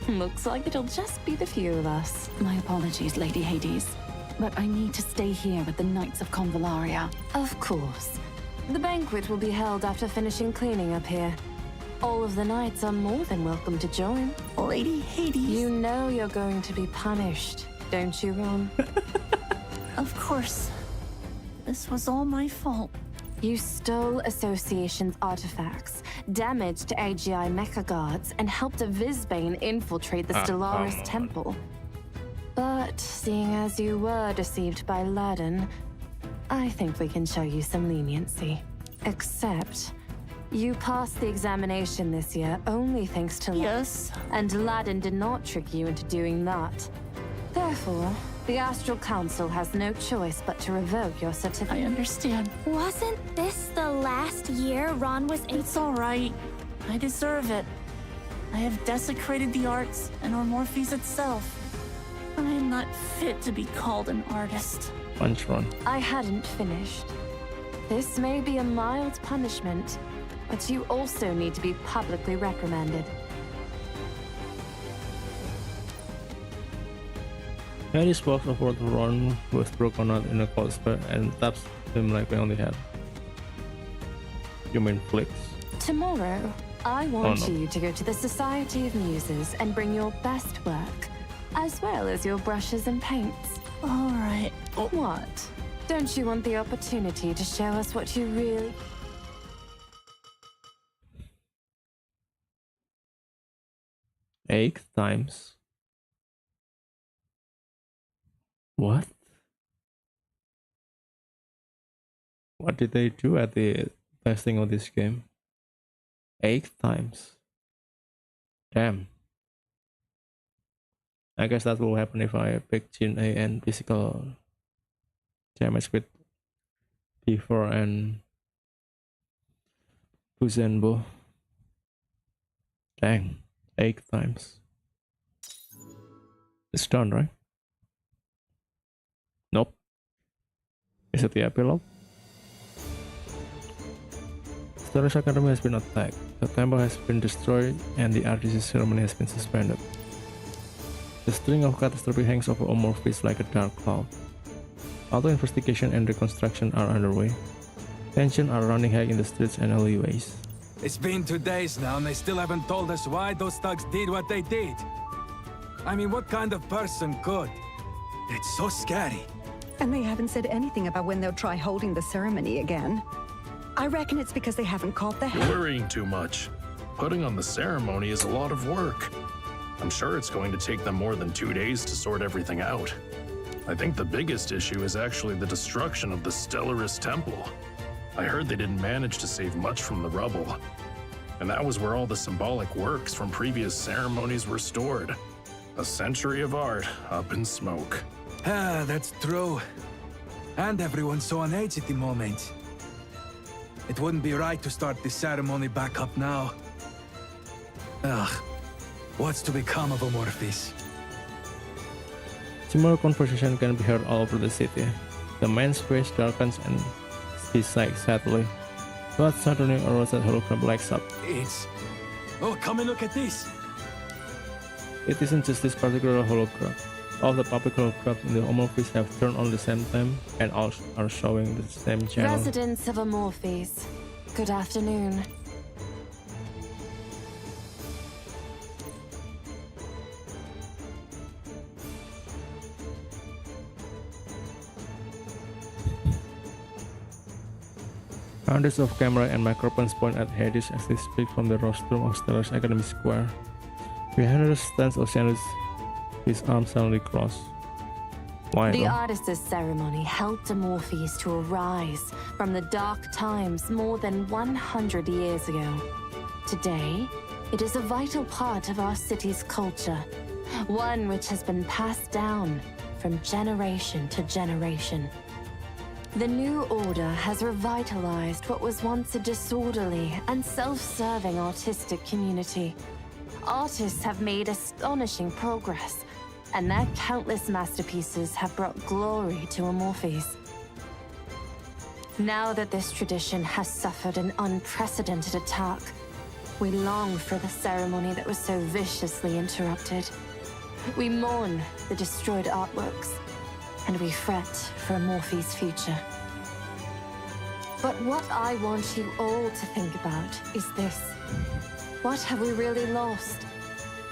Looks like it'll just be the few of us. My apologies, Lady Hades. But I need to stay here with the Knights of Convallaria. Of course. The banquet will be held after finishing cleaning up here. All of the knights are more than welcome to join. Lady Hades. You know you're going to be punished, don't you, Ron? Of course. This was all my fault. You stole Association's artifacts, damaged AGI mecha guards, and helped a Vizbane infiltrate the Stellaris temple. But seeing as you were deceived by Ladin, I think we can show you some leniency. Except, you passed the examination this year only thanks to Yes. and Ladin did not trick you into doing that. Therefore, the Astral Council has no choice but to revoke your certificate. I understand. Wasn't this the last year Ron was in? It's all right. I deserve it. I have desecrated the arts and Amorphes itself. I am not fit to be called an artist. Punch Ron. I hadn't finished. This may be a mild punishment, but you also need to be publicly reprimanded. Hades walks over to Ron, who is broken out in a cold spell, and taps him lightly on the head. You mean flicks? Tomorrow, I want you to go to the Society of Muses and bring your best work, as well as your brushes and paints. All right. What? Don't you want the opportunity to show us what you really... Eight times. What? What did they do at the testing of this game? 8 times. Damn. I guess that will happen if I pick Chin A and physical damage with P4 and Buzenbo. Dang. 8 times. It's done, right? Nope. Is it the epilogue? Star's Academy has been attacked, the temple has been destroyed, and the RDC ceremony has been suspended. The string of catastrophe hangs over Omorphis like a dark cloud. Auto investigation and reconstruction are underway. Tensions are running high in the streets and alleyways. It's been 2 days now and they still haven't told us why those thugs did what they did. I mean, what kind of person could? It's so scary. And they haven't said anything about when they'll try holding the ceremony again. I reckon it's because they haven't caught the You're worrying too much. Putting on the ceremony is a lot of work. I'm sure it's going to take them more than 2 days to sort everything out. I think the biggest issue is actually the destruction of the Stellaris Temple. I heard they didn't manage to save much from the rubble. And that was where all the symbolic works from previous ceremonies were stored. A century of art up in smoke. Ah, that's true. And everyone's so on edge at the moment. It wouldn't be right to start the ceremony back up now. Ugh. What's to become of Omorphis? Similar conversation can be heard all over the city. The man's face darkens and he sighs sadly. But suddenly a roasted hologram lights up. It's... Oh, come and look at this! It isn't just this particular hologram. All the public holograms in the Omorphis have turned on the same time and all are showing the same channel. Residents of Omorphis, good afternoon. Hundreds of camera and microphones point at Hades as they speak from the rostrum of Star's Academy Square. Behind her stands Oceanus, his arms suddenly crossed. Why The though? Artists' ceremony helped Omorphis to arise from the dark times more than 100 years ago. Today, it is a vital part of our city's culture, one which has been passed down from generation to generation. The new order has revitalized what was once a disorderly and self-serving artistic community. Artists have made astonishing progress, and their countless masterpieces have brought glory to Omorphis. Now that this tradition has suffered an unprecedented attack, we long for the ceremony that was so viciously interrupted. We mourn the destroyed artworks, and we fret for Omorphis' future. But what I want you all to think about is this. What have we really lost?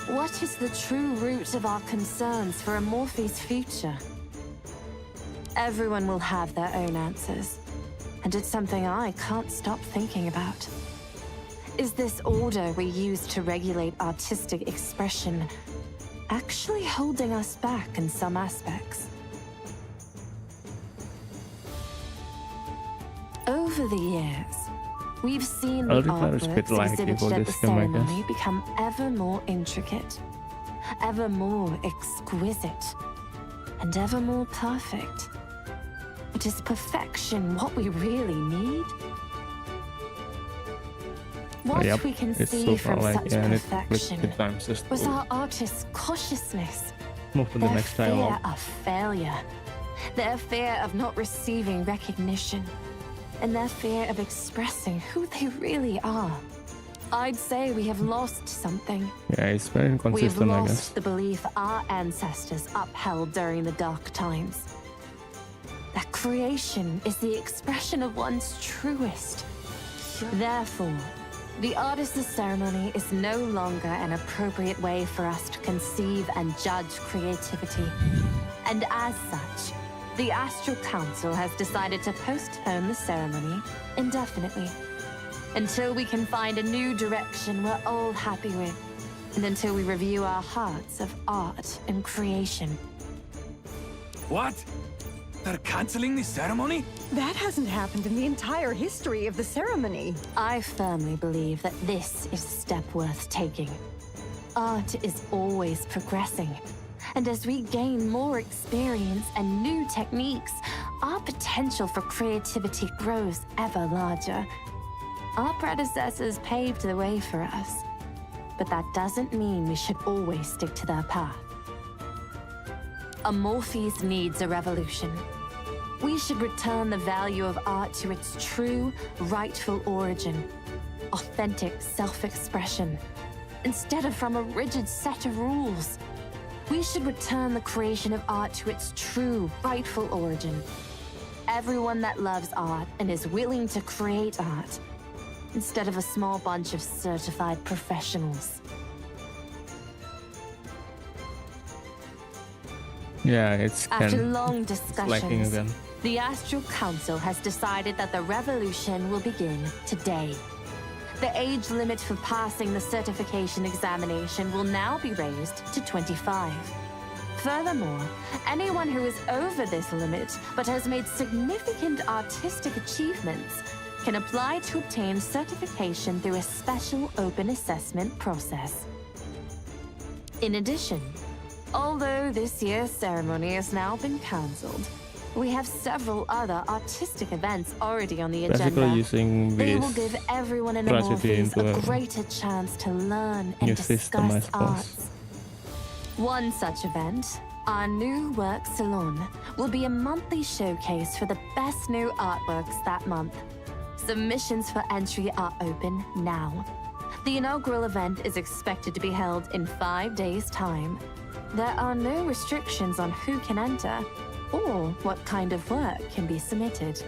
What is the true root of our concerns for Omorphis' future? Everyone will have their own answers, and it's something I can't stop thinking about. Is this order we use to regulate artistic expression actually holding us back in some aspects? Over the years, we've seen the artworks exhibited at the ceremony become ever more intricate, ever more exquisite, and ever more perfect. But is perfection what we really need? What we can see from such perfection was our artists' cautiousness, their fear of failure, their fear of not receiving recognition, and their fear of expressing who they really are. I'd say we have lost something. Yeah, it's very inconsistent, We've I lost guess. the belief our ancestors upheld during the dark times. That creation is the expression of one's truest. Therefore, the artist's ceremony is no longer an appropriate way for us to conceive and judge creativity. And as such, the Astral Council has decided to postpone the ceremony indefinitely, until we can find a new direction we're all happy with, and until we review our hearts of art and creation. What? They're canceling the ceremony? That hasn't happened in the entire history of the ceremony. I firmly believe that this is a step worth taking. Art is always progressing, and as we gain more experience and new techniques, our potential for creativity grows ever larger. Our predecessors paved the way for us, but that doesn't mean we should always stick to their path. Amorphes needs a revolution. We should return the value of art to its true, rightful origin. Authentic self-expression, instead of from a rigid set of rules. We should return the creation of art to its true, rightful origin. Everyone that loves art and is willing to create art, instead of a small bunch of certified professionals. Yeah, it's After long lacking discussions, again. the Astral Council has decided that the revolution will begin today. The age limit for passing the certification examination will now be raised to 25. Furthermore, anyone who is over this limit but has made significant artistic achievements can apply to obtain certification through a special open assessment process. In addition, although this year's ceremony has now been cancelled, we have several other artistic events already on the Basically agenda. using They this will give everyone in tragedy Amorphes into a a greater chance to learn and new system, I discuss suppose. arts. One such event, our new work salon, will be a monthly showcase for the best new artworks that month. Submissions for entry are open now. The inaugural event is expected to be held in 5 days' time. There are no restrictions on who can enter or what kind of work can be submitted.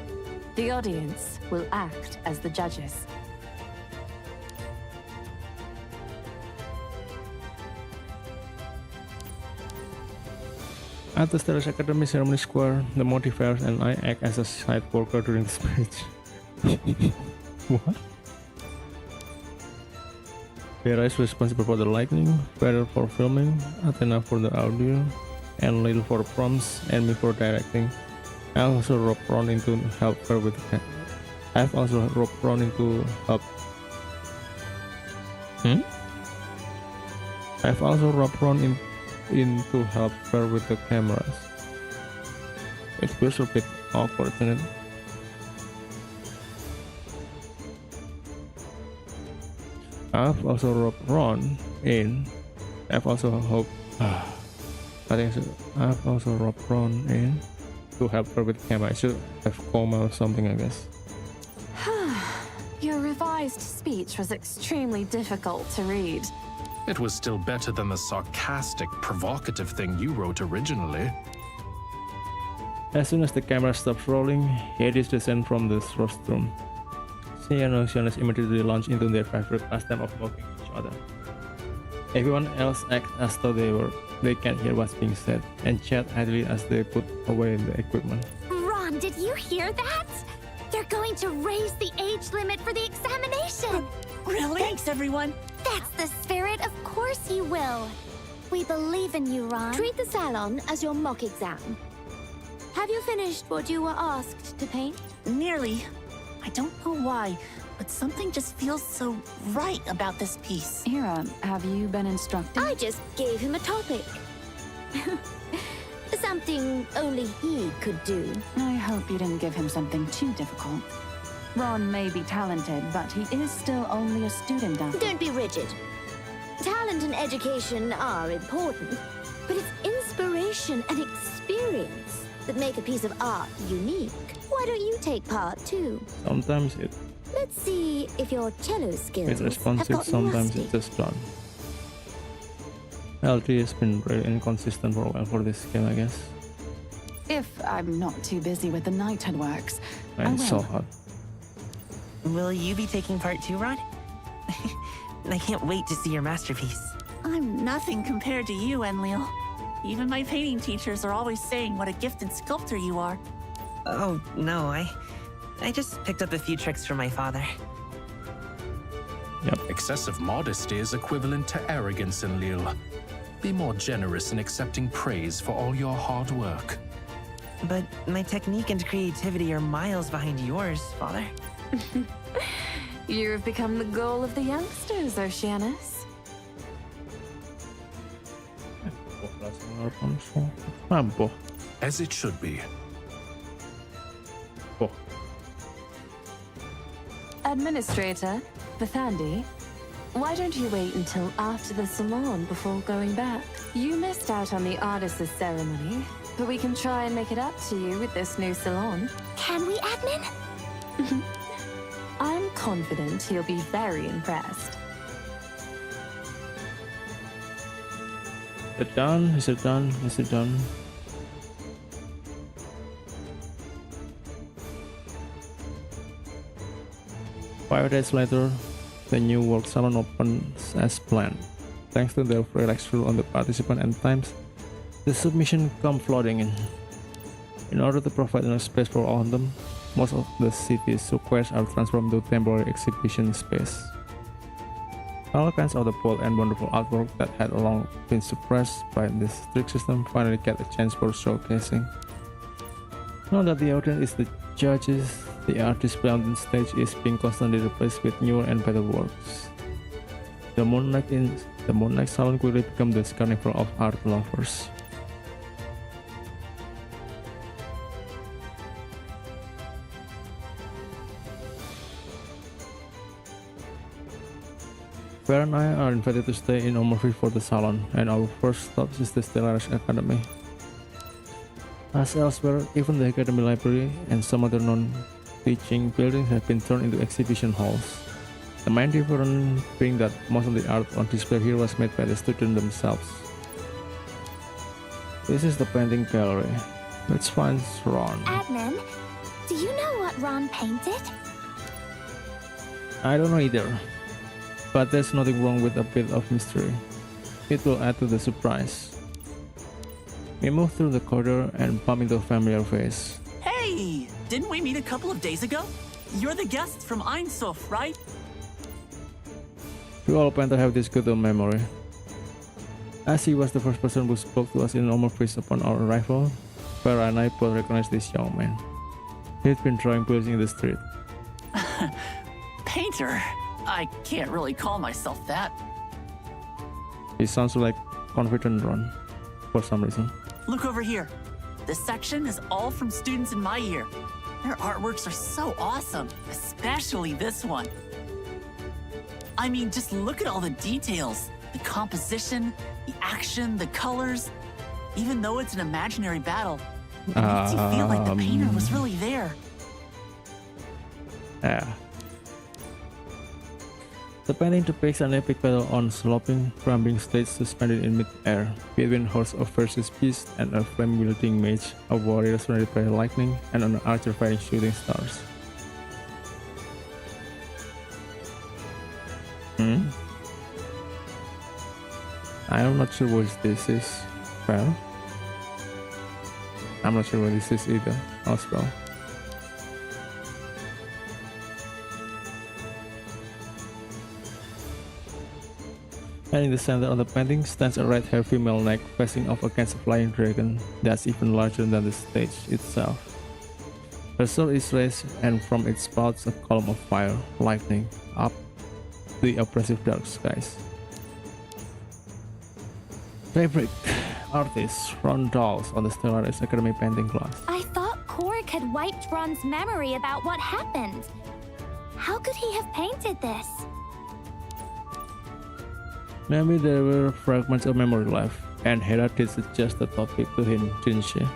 The audience will act as the judges. At the Stellaris Academy Ceremony Square, the modifiers and I act as a side worker during the speech. What? Vera is responsible for the lighting, Vera for filming, Athena for the audio, and Lil for prompts, and me for directing. I also roped Ron in to help her with the I've also roped Ron in to help. I've also roped Ron in to help her with the cameras. It feels a bit awkward, isn't it? I've also roped Ron in. I've also hoped. I think so. I've also roped Ron in to help her with camera. I should have coma or something, I guess. Your revised speech was extremely difficult to read. It was still better than the sarcastic, provocative thing you wrote originally. As soon as the camera stops rolling, Hades descends from the rostrum. She and Oceanus immediately launch into their favorite pastime of mocking each other. Everyone else acts as though they can't hear what's being said, and chat idly as they put away the equipment. Ron, did you hear that? They're going to raise the age limit for the examination. Really? Thanks, everyone. That's the spirit. Of course he will. We believe in you, Ron. Treat the salon as your mock exam. Have you finished what you were asked to paint? Nearly. I don't know why, but something just feels so right about this piece. Hira, have you been instructed? I just gave him a topic. Something only he could do. I hope you didn't give him something too difficult. Ron may be talented, but he is still only a student after. Don't be rigid. Talent and education are important, but it's inspiration and experience that make a piece of art unique. Why don't you take part too? Sometimes Let's see if your cello skills it's have responsive, gotten sometimes rusty. it's just done. LT has been really inconsistent for a while for this game, I guess. If I'm not too busy with the knighthood works, I And will. so hot. Will you be taking part too, Ron? I can't wait to see your masterpiece. I'm nothing compared to you, Enlil. Even my painting teachers are always saying what a gifted sculptor you are. Oh, no, I just picked up a few tricks from my father. Yep. Excessive modesty is equivalent to arrogance, Enlil. Be more generous in accepting praise for all your hard work. But my technique and creativity are miles behind yours, Father. You have become the goal of the youngsters, Oceanus. As it should be. Administrator, Vithandi, why don't you wait until after the salon before going back? You missed out on the artist's ceremony, but we can try and make it up to you with this new salon. Can we, admin? I'm confident he'll be very impressed. Is it done? Is it done? Is it done? Five days later, the new work salon opens as planned. Thanks to the relaxed rule on the participant and times, the submission come flooding in. In order to provide enough space for all of them, most of the city's squares are transformed to temporary exhibition space. All kinds of the bold and wonderful artwork that had long been suppressed by this strict system finally get a chance for showcasing. Now that the audience is the judges, the art display on the stage is being constantly replaced with newer and better works. The Moonlight Salon quickly become the carnival of art lovers. Fair and I are invited to stay in Omorphy for the salon, and our first stop is the Stellaris Academy. As elsewhere, even the Academy Library and some other non-teaching buildings have been turned into exhibition halls. The main difference being that most of the art on display here was made by the students themselves. This is the painting gallery. Let's find Ron. Admin, do you know what Ron painted? I don't know either, but there's nothing wrong with a bit of mystery. It will add to the surprise. We move through the corridor and bump into a familiar face. Hey! Didn't we meet a couple of days ago? You're the guest from Einsof, right? We all plan to have this good memory. As he was the first person who spoke to us in Omorphy upon our arrival, Farah and I both recognized this young man. He'd been drawing buildings in the street. Painter? I can't really call myself that. He sounds like confident Ron, for some reason. Look over here. This section is all from students in my year. Their artworks are so awesome, especially this one. I mean, just look at all the details. The composition, the action, the colors. Even though it's an imaginary battle, it makes you feel like the painter was really there. Yeah. The painting depicts an epic battle on sloping, crumbling stage suspended in mid-air between horse of versus beast and a flame-wielding mage, a warrior surrounded by lightning, and an archer fighting shooting stars. I'm not sure what this is. Well, I'm not sure what this is either. As well. And in the center of the painting stands a red-haired female knight facing off against a flying dragon that's even larger than the stage itself. Her sword is raised, and from it spouts a column of fire, lightning, up the oppressive dark skies. Favorite artist Ron Dawes on the Stellaris Academy painting class. I thought Korik had wiped Ron's memory about what happened. How could he have painted this? Maybe there were fragments of memory left, and Hera did suggest the topic to him, didn't she?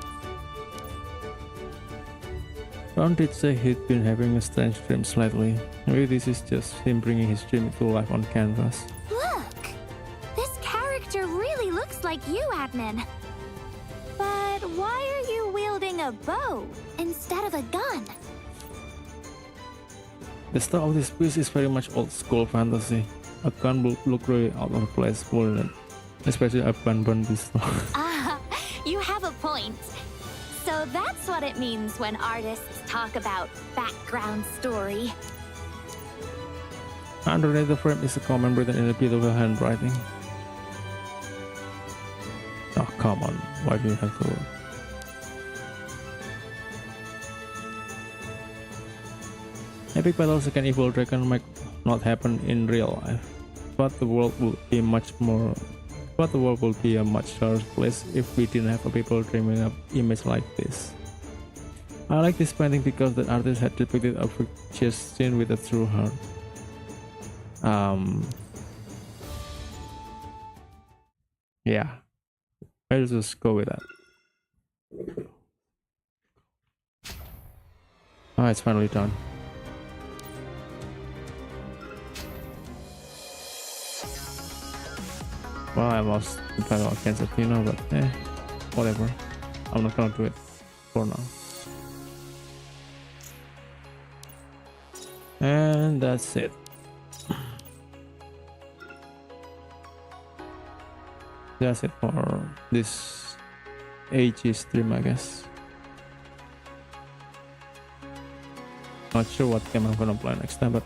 Ron did say he'd been having a strange dreams lately. Maybe this is just him bringing his dream to life on canvas. Look! This character really looks like you, Admin. But why are you wielding a bow instead of a gun? The style of this piece is very much old school fantasy. A gun would look really out of place, wouldn't it? Especially a gun pistol. Ah, you have a point. So that's what it means when artists talk about background story. Underneath the frame is a comment written in a beautiful handwriting. Oh, come on. Why do you have to... Epic battles against evil dragon might not happen in real life, but the world would be a much larger place if we didn't have people dreaming up images like this. I like this painting because the artist had depicted a fictitious scene with a true heart. Yeah. I'll just go with that. Ah, it's finally done. Well, I lost the battle against Athena, but whatever. I'm not gonna do it for now. And that's it. That's it for this AG stream, I guess. Not sure what game I'm gonna play next time, but